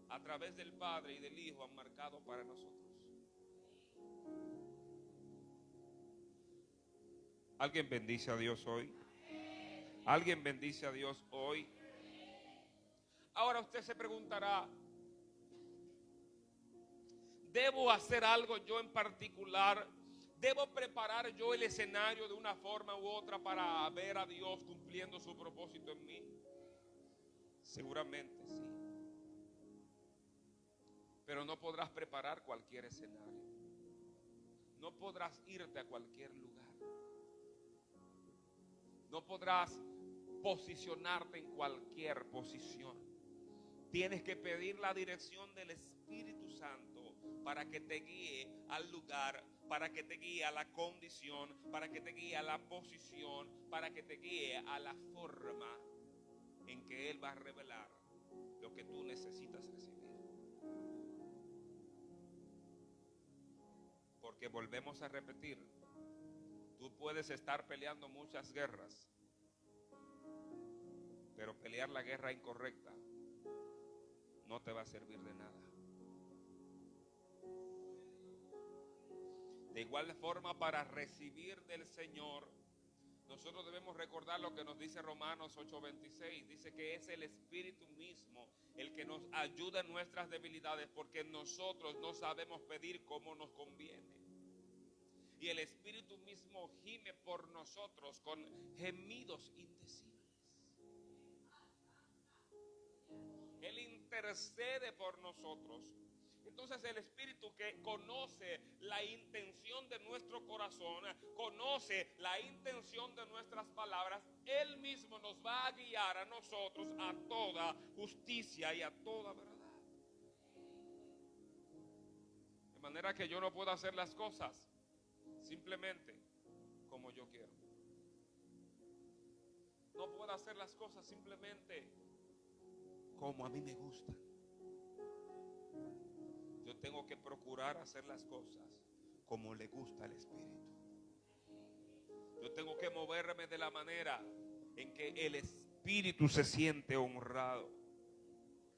a través del Padre y del Hijo han marcado para nosotros. ¿Alguien bendice a Dios hoy? ¿Alguien bendice a Dios hoy? Ahora usted se preguntará, ¿debo hacer algo yo en particular? ¿Debo preparar yo el escenario de una forma u otra para ver a Dios cumpliendo su propósito en mí? Seguramente sí. Pero no podrás preparar cualquier escenario. No podrás irte a cualquier lugar. No podrás posicionarte en cualquier posición. Tienes que pedir la dirección del Espíritu Santo para que te guíe al lugar, para que te guíe a la condición, para que te guíe a la posición, para que te guíe a la forma en que Él va a revelar lo que tú necesitas recibir. Porque volvemos a repetir, tú puedes estar peleando muchas guerras, pero pelear la guerra incorrecta no te va a servir de nada. De igual forma, para recibir del Señor, nosotros debemos recordar lo que nos dice Romanos 8:26. Dice que es el Espíritu mismo el que nos ayuda en nuestras debilidades, porque nosotros no sabemos pedir como nos conviene. Y el Espíritu mismo gime por nosotros con gemidos indecibles. Él intercede por nosotros. Entonces el Espíritu, que conoce la intención de nuestro corazón, conoce la intención de nuestras palabras, Él mismo nos va a guiar a nosotros a toda justicia y a toda verdad. De manera que yo no puedo hacer las cosas simplemente como yo quiero. No puedo hacer las cosas simplemente como a mí me gusta. Yo tengo que procurar hacer las cosas como le gusta al Espíritu. Yo tengo que moverme de la manera en que el Espíritu se siente honrado.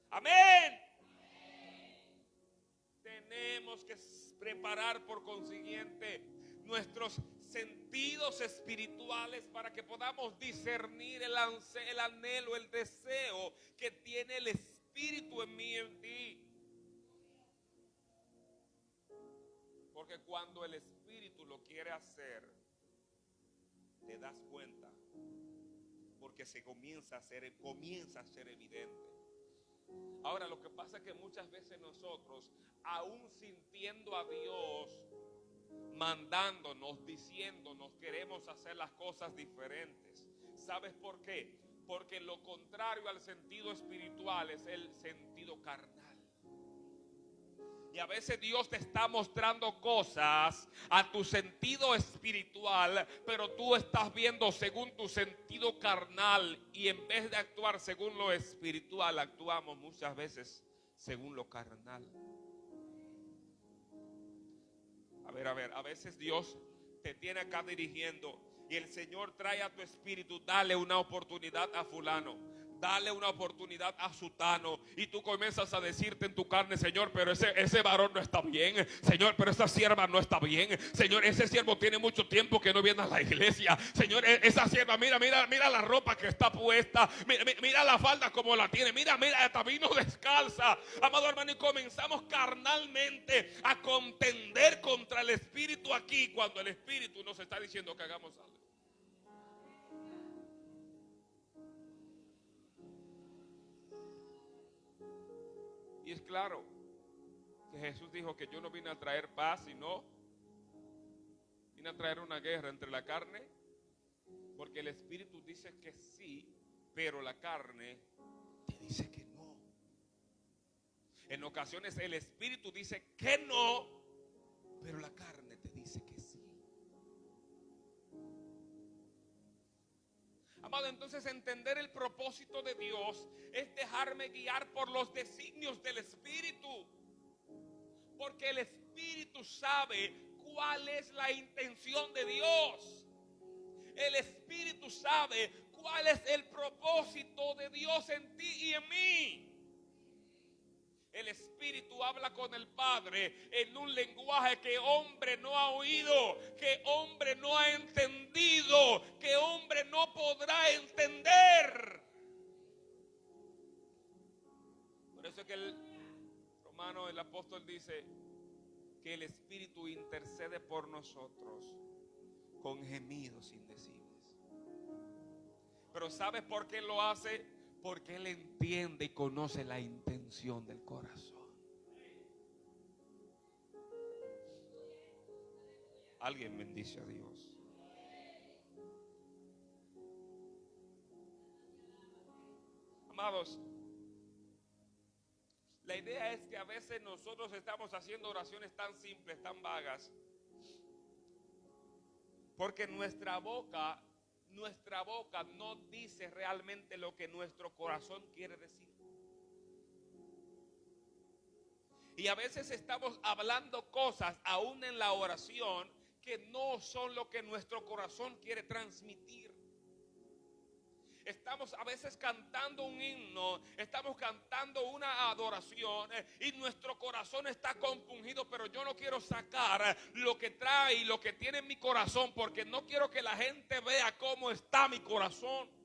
Amén. Tenemos que preparar por consiguiente nuestros sentidos espirituales para que podamos discernir el anhelo, el deseo que tiene el Espíritu en mí y en ti. Porque cuando el Espíritu lo quiere hacer, te das cuenta, porque se comienza a ser evidente. Ahora, lo que pasa es que muchas veces nosotros, aún sintiendo a Dios mandándonos, diciéndonos, queremos hacer las cosas diferentes. ¿Sabes por qué? Porque lo contrario al sentido espiritual es el sentido carnal. Y a veces Dios te está mostrando cosas a tu sentido espiritual, pero tú estás viendo según tu sentido carnal, y en vez de actuar según lo espiritual, actuamos muchas veces según lo carnal. A veces Dios te tiene acá dirigiendo y el Señor trae a tu espíritu, dale una oportunidad a fulano, dale una oportunidad a sutano, y tú comienzas a decirte en tu carne, Señor, pero ese varón no está bien, Señor, pero esa sierva no está bien, Señor, ese siervo tiene mucho tiempo que no viene a la iglesia, Señor, esa sierva, mira la ropa que está puesta, mira la falda como la tiene, mira, hasta vino descalza, amado hermano, y comenzamos carnalmente a contender contra el Espíritu aquí, cuando el Espíritu nos está diciendo que hagamos algo. Y es claro que Jesús dijo que yo no vine a traer paz, sino vine a traer una guerra entre la carne, porque el Espíritu dice que sí, pero la carne te dice que no. En ocasiones el Espíritu dice que no, pero la carne te dice que sí. Amado, entonces entender el propósito de Dios es dejarme guiar por los designios del Espíritu. Porque el Espíritu sabe cuál es la intención de Dios. El Espíritu sabe cuál es el propósito de Dios en ti y en mí. El Espíritu habla con el Padre en un lenguaje que hombre no ha oído, que hombre no ha entendido, que hombre no podrá entender. Por eso es que el apóstol dice que el Espíritu intercede por nosotros con gemidos indecibles. Pero ¿sabes por qué lo hace? Porque Él entiende y conoce la intención del corazón. Alguien bendice a Dios. Amados, la idea es que a veces nosotros estamos haciendo oraciones tan simples, tan vagas, porque nuestra boca no dice realmente lo que nuestro corazón quiere decir. Y a veces estamos hablando cosas aún en la oración que no son lo que nuestro corazón quiere transmitir. Estamos a veces cantando un himno, estamos cantando una adoración y nuestro corazón está compungido, pero yo no quiero sacar lo que trae y lo que tiene en mi corazón, porque no quiero que la gente vea cómo está mi corazón.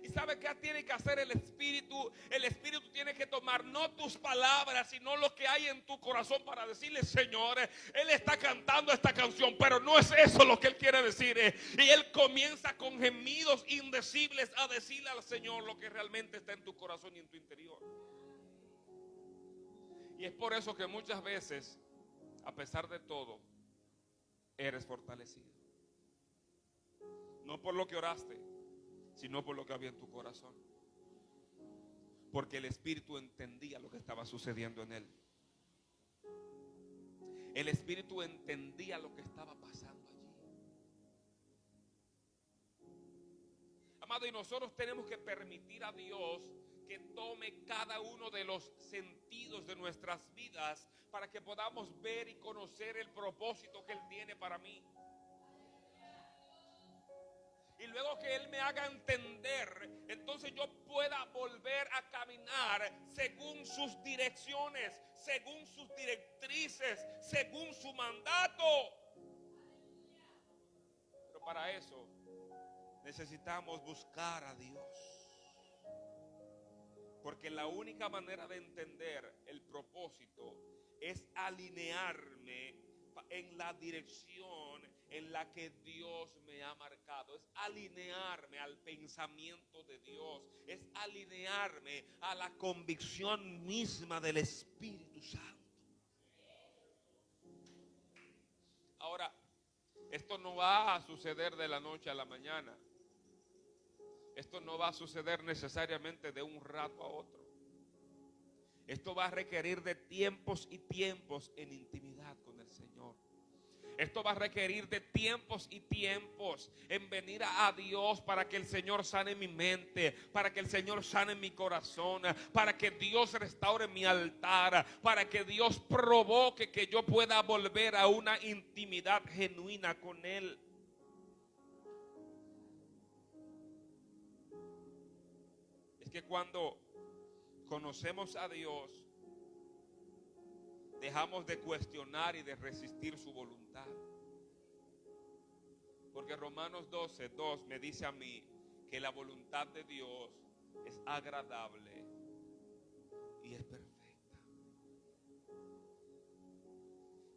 ¿Y sabe qué tiene que hacer el Espíritu? El Espíritu tiene que tomar no tus palabras, sino lo que hay en tu corazón para decirle: Señor, Él está cantando esta canción, pero no es eso lo que Él quiere decir. Y Él comienza con gemidos indecibles a decirle al Señor lo que realmente está en tu corazón y en tu interior. Y es por eso que muchas veces, a pesar de todo, eres fortalecido. No por lo que oraste, sino por lo que había en tu corazón. Porque el Espíritu entendía lo que estaba sucediendo en él. El Espíritu entendía lo que estaba pasando allí. Amado, y nosotros tenemos que permitir a Dios que tome cada uno de los sentidos de nuestras vidas para que podamos ver y conocer el propósito que Él tiene para mí. Y luego que Él me haga entender, entonces yo pueda volver a caminar según sus direcciones, según sus directrices, según su mandato. Pero para eso necesitamos buscar a Dios. Porque la única manera de entender el propósito es alinearme en la dirección en la que Dios me ha marcado. Es alinearme al pensamiento de Dios. Es alinearme a la convicción misma del Espíritu Santo. Ahora, esto no va a suceder de la noche a la mañana. Esto no va a suceder necesariamente de un rato a otro. Esto va a requerir de tiempos y tiempos en intimidad con el Señor. Esto va a requerir de tiempos y tiempos en venir a Dios para que el Señor sane mi mente, para que el Señor sane mi corazón, para que Dios restaure mi altar, para que Dios provoque que yo pueda volver a una intimidad genuina con Él. Es que cuando conocemos a Dios, dejamos de cuestionar y de resistir su voluntad. Porque Romanos 12:2 me dice a mí que la voluntad de Dios es agradable y es perfecta.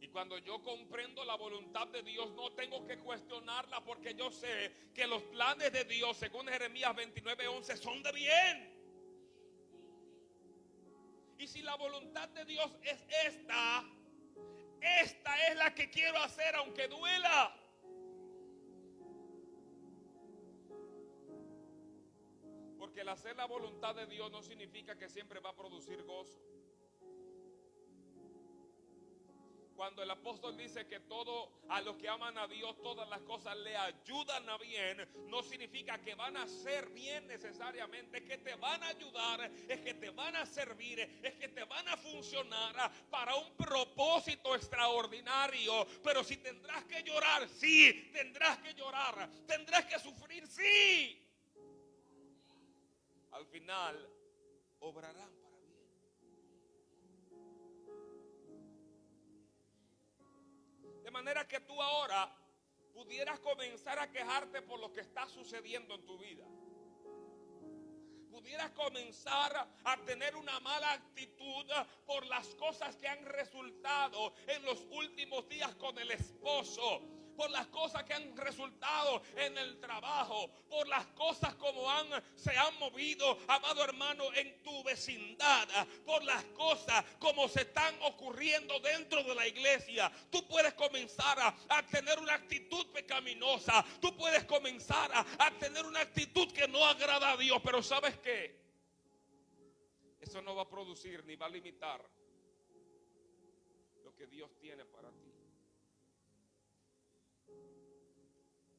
Y cuando yo comprendo la voluntad de Dios, no tengo que cuestionarla, porque yo sé que los planes de Dios, según Jeremías 29:11, son de bien. Y si la voluntad de Dios es esta es la que quiero hacer, aunque duela. Porque el hacer la voluntad de Dios no significa que siempre va a producir gozo. Cuando el apóstol dice que todo a los que aman a Dios, todas las cosas le ayudan a bien, no significa que van a ser bien necesariamente, es que te van a ayudar, es que te van a servir, es que te van a funcionar para un propósito extraordinario. Pero si tendrás que llorar, sí, tendrás que llorar, tendrás que sufrir, sí, al final obrarán para bien. De manera que tú ahora pudieras comenzar a quejarte por lo que está sucediendo en tu vida. Pudieras comenzar a tener una mala actitud por las cosas que han resultado en los últimos días con el esposo. por las cosas que han resultado en el trabajo, por las cosas como se han movido, amado hermano, en tu vecindad, por las cosas como se están ocurriendo dentro de la iglesia. Tú puedes comenzar a tener una actitud pecaminosa, tú puedes comenzar a tener una actitud que no agrada a Dios, pero ¿sabes qué? Eso no va a producir ni va a limitar lo que Dios tiene para ti.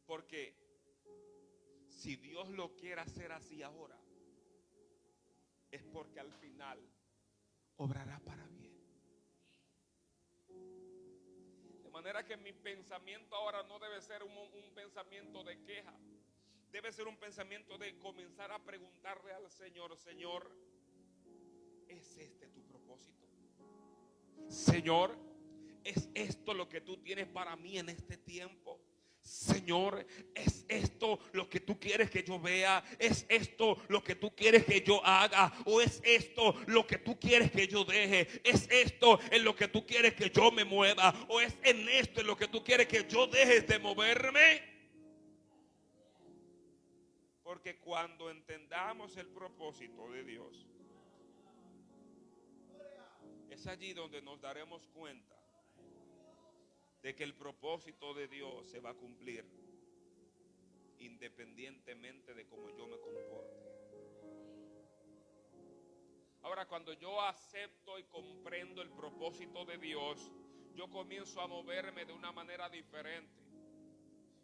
Porque si Dios lo quiere hacer así ahora, es porque al final obrará para bien. De manera que mi pensamiento ahora no debe ser un pensamiento de queja. Debe ser un pensamiento de comenzar a preguntarle al Señor: Señor, ¿es este tu propósito? Señor, ¿es esto lo que tú tienes para mí en este tiempo? Señor, ¿es esto lo que tú quieres que yo vea? ¿Es esto lo que tú quieres que yo haga? ¿O es esto lo que tú quieres que yo deje? ¿Es esto en lo que tú quieres que yo me mueva? ¿O es en esto en lo que tú quieres que yo deje de moverme? Porque cuando entendamos el propósito de Dios, es allí donde nos daremos cuenta de que el propósito de Dios se va a cumplir independientemente de cómo yo me comporte. Ahora, cuando yo acepto y comprendo el propósito de Dios, yo comienzo a moverme de una manera diferente.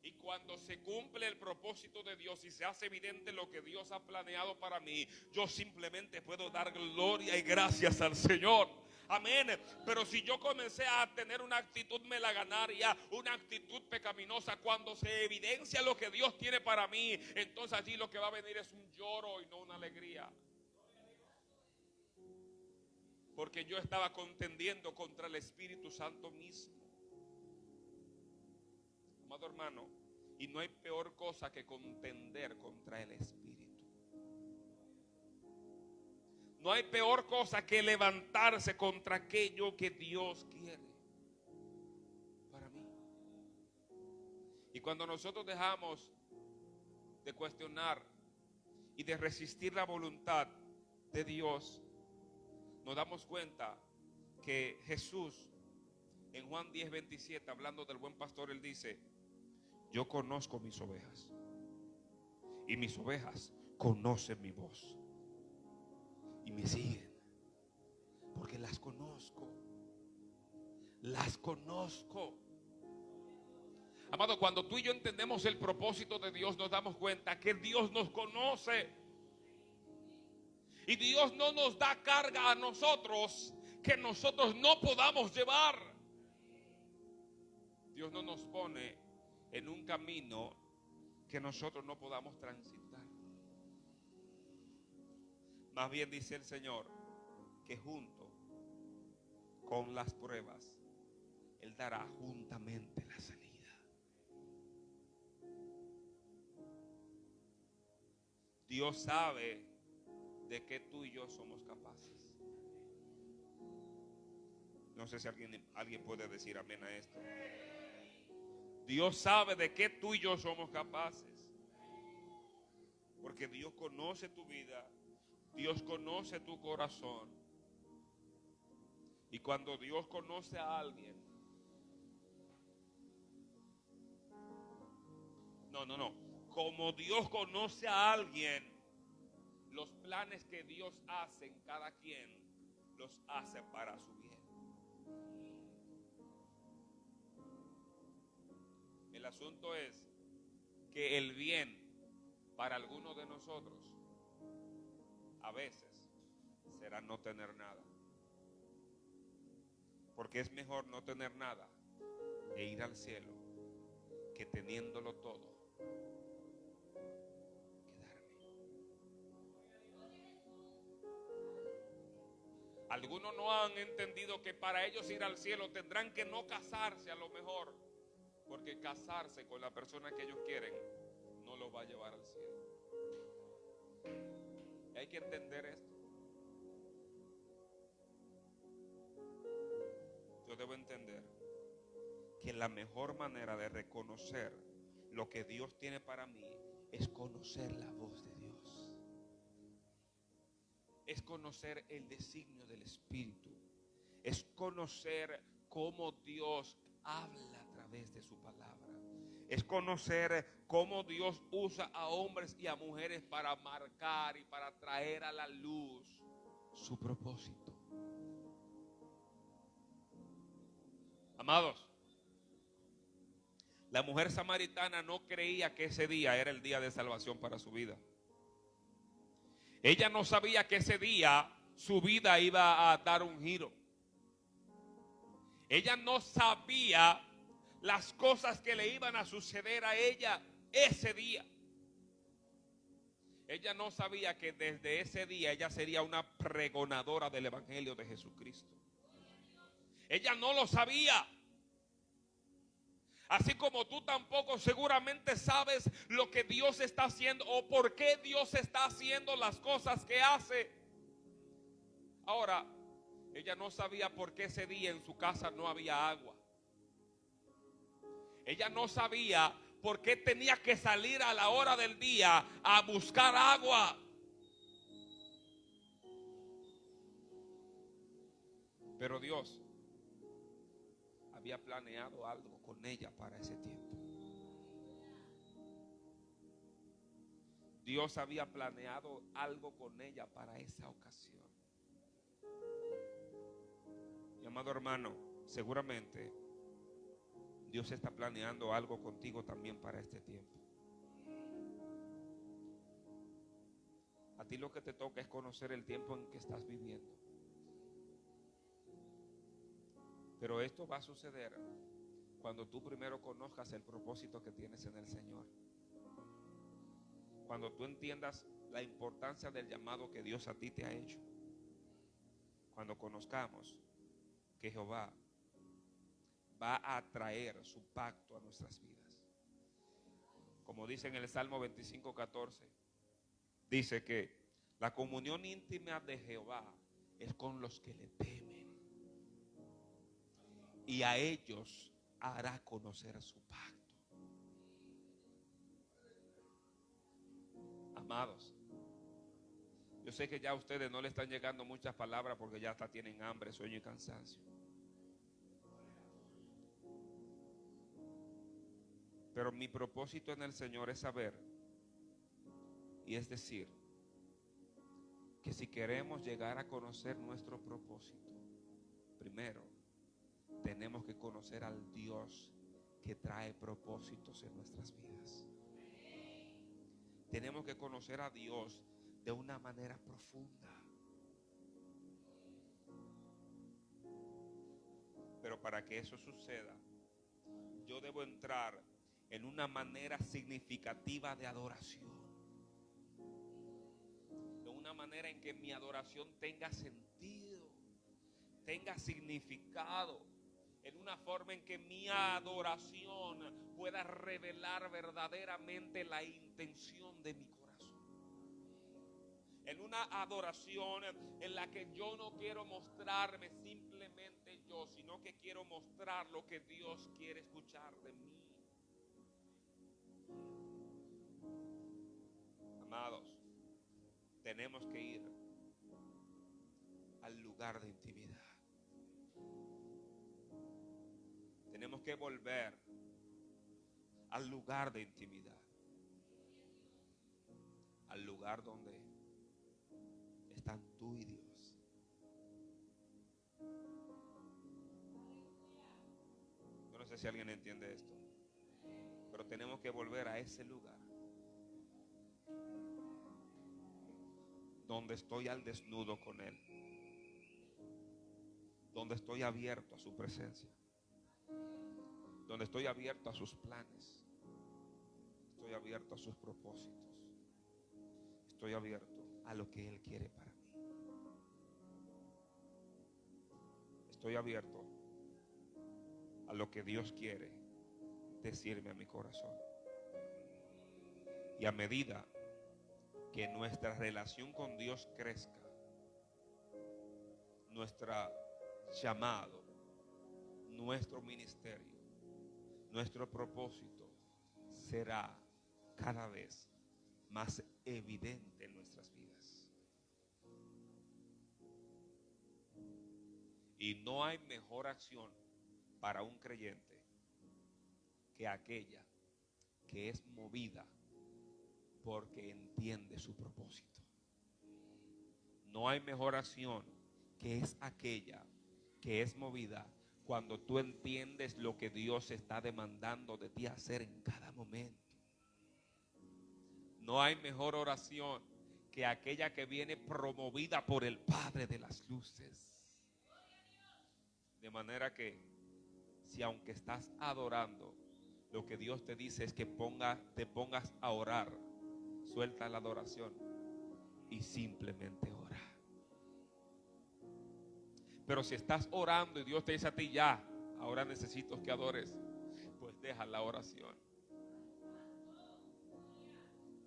Y cuando se cumple el propósito de Dios y se hace evidente lo que Dios ha planeado para mí, yo simplemente puedo dar gloria y gracias al Señor. Amén. Pero si yo comencé a tener una actitud melaganaria, una actitud pecaminosa, cuando se evidencia lo que Dios tiene para mí, entonces allí lo que va a venir es un lloro y no una alegría. Porque yo estaba contendiendo contra el Espíritu Santo mismo. Amado hermano, y no hay peor cosa que contender contra el Espíritu. No hay peor cosa que levantarse contra aquello que Dios quiere para mí. Y cuando nosotros dejamos de cuestionar y de resistir la voluntad de Dios, nos damos cuenta que Jesús en Juan 10:27, hablando del buen pastor, él dice: yo conozco mis ovejas y mis ovejas conocen mi voz y me siguen porque las conozco. Las conozco. Amado, cuando tú y yo entendemos el propósito de Dios, nos damos cuenta que Dios nos conoce. Y Dios no nos da carga a nosotros que nosotros no podamos llevar. Dios no nos pone en un camino que nosotros no podamos transitar. Más bien dice el Señor que junto con las pruebas, Él dará juntamente la salida. Dios sabe de qué tú y yo somos capaces. No sé si alguien puede decir amén a esto. Dios sabe de qué tú y yo somos capaces. Porque Dios conoce tu vida. Dios conoce tu corazón. Y cuando Dios conoce a alguien, como Dios conoce a alguien, los planes que Dios hace en cada quien, los hace para su bien. El asunto es que el bien para algunos de nosotros a veces será no tener nada. Porque es mejor no tener nada e ir al cielo que teniéndolo todo quedarme. Algunos no han entendido que para ellos ir al cielo tendrán que no casarse a lo mejor, porque casarse con la persona que ellos quieren no los va a llevar al cielo. Y hay que entender esto. Yo debo entender que la mejor manera de reconocer lo que Dios tiene para mí es conocer la voz de Dios. Es conocer el designio del Espíritu. Es conocer cómo Dios habla a través de su palabra. Es conocer cómo Dios usa a hombres y a mujeres para marcar y para traer a la luz su propósito. Amados, la mujer samaritana no creía que ese día era el día de salvación para su vida. Ella no sabía que ese día su vida iba a dar un giro. Ella no sabía las cosas que le iban a suceder a ella ese día. Ella no sabía que desde ese día ella sería una pregonadora del Evangelio de Jesucristo. Ella no lo sabía. Así como tú tampoco seguramente sabes lo que Dios está haciendo o por qué Dios está haciendo las cosas que hace. Ahora, ella no sabía por qué ese día en su casa no había agua. Ella no sabía por qué tenía que salir a la hora del día a buscar agua. Pero Dios había planeado algo con ella para ese tiempo. Dios había planeado algo con ella para esa ocasión. Mi amado hermano, seguramente Dios está planeando algo contigo también para este tiempo. A ti lo que te toca es conocer el tiempo en que estás viviendo. Pero esto va a suceder cuando tú primero conozcas el propósito que tienes en el Señor. Cuando tú entiendas la importancia del llamado que Dios a ti te ha hecho. Cuando conozcamos que Jehová va a traer su pacto a nuestras vidas. Como dice en el Salmo 25:14, dice que la comunión íntima de Jehová es con los que le temen, y a ellos hará conocer su pacto. Amados, yo sé que ya a ustedes no le están llegando muchas palabras porque ya hasta tienen hambre, sueño y cansancio. Pero mi propósito en el Señor es saber, y es decir, que si queremos llegar a conocer nuestro propósito, primero tenemos que conocer al Dios que trae propósitos en nuestras vidas. Tenemos que conocer a Dios de una manera profunda. Pero para que eso suceda, yo debo entrar en una manera significativa de adoración. De una manera en que mi adoración tenga sentido, tenga significado. En una forma en que mi adoración pueda revelar verdaderamente la intención de mi corazón. En una adoración en la que yo no quiero mostrarme simplemente yo, sino que quiero mostrar lo que Dios quiere escuchar de mí. Amados, tenemos que ir al lugar de intimidad. Tenemos que volver al lugar de intimidad. Al lugar donde están tú y Dios. Yo no sé si alguien entiende esto, pero tenemos que volver a ese lugar donde estoy al desnudo con Él, donde estoy abierto a su presencia, donde estoy abierto a sus planes, estoy abierto a sus propósitos, estoy abierto a lo que Él quiere para mí, estoy abierto a lo que Dios quiere decirme a mi corazón. Y a medida que nuestra relación con Dios crezca, nuestro llamado, nuestro ministerio nuestro propósito será cada vez más evidente en nuestras vidas. Y no hay mejor acción para un creyente que aquella que es movida porque entiende su propósito. No hay mejor acción que es aquella que es movida cuando tú entiendes lo que Dios está demandando de ti hacer en cada momento. No hay mejor oración que aquella que viene promovida por el Padre de las luces. De manera que, si aunque estás adorando, lo que Dios te dice es que te pongas a orar, suelta la adoración y simplemente ora. Pero si estás orando y Dios te dice a ti, ya, ahora necesito que adores, pues deja la oración.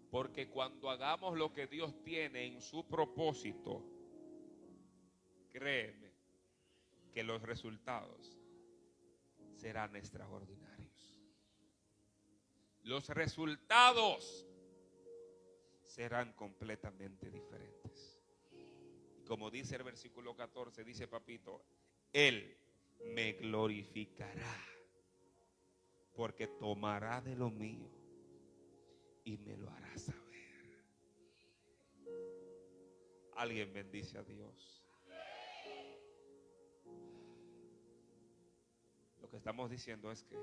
Porque cuando hagamos lo que Dios tiene en su propósito, créeme que los resultados serán extraordinarios. Los resultados serán completamente diferentes. Como dice el versículo 14, dice papito, Él me glorificará porque tomará de lo mío y me lo hará saber. Alguien bendice a Dios. Lo que estamos diciendo es que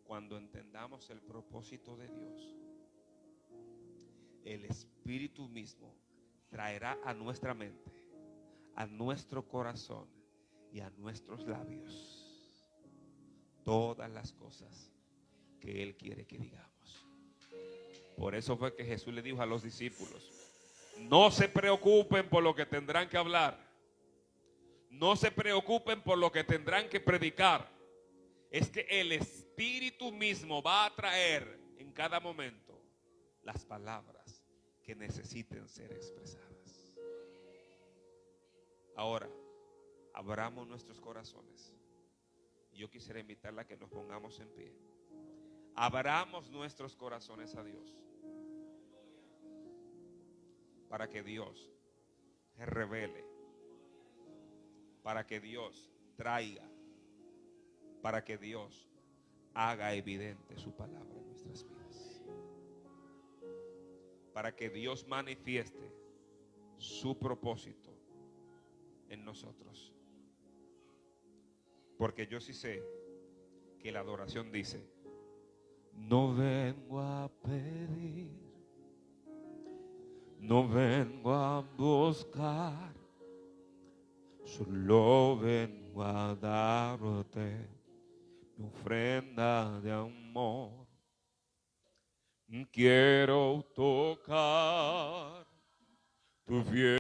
cuando entendamos el propósito de Dios, el Espíritu mismo traerá a nuestra mente, a nuestro corazón y a nuestros labios todas las cosas que Él quiere que digamos. Por eso fue que Jesús le dijo a los discípulos, no se preocupen por lo que tendrán que hablar, no se preocupen por lo que tendrán que predicar. Es que el Espíritu mismo va a traer en cada momento las palabras que necesiten ser expresadas. Ahora, abramos nuestros corazones. Yo quisiera invitarla a que nos pongamos en pie. Abramos nuestros corazones a Dios para que Dios revele, para que Dios traiga, para que Dios haga evidente su palabra en nuestras vidas, para que Dios manifieste su propósito en nosotros. Porque yo sí sé que la adoración dice, no vengo a pedir, no vengo a buscar, solo vengo a darte mi ofrenda de amor. Quiero tocar tu fiel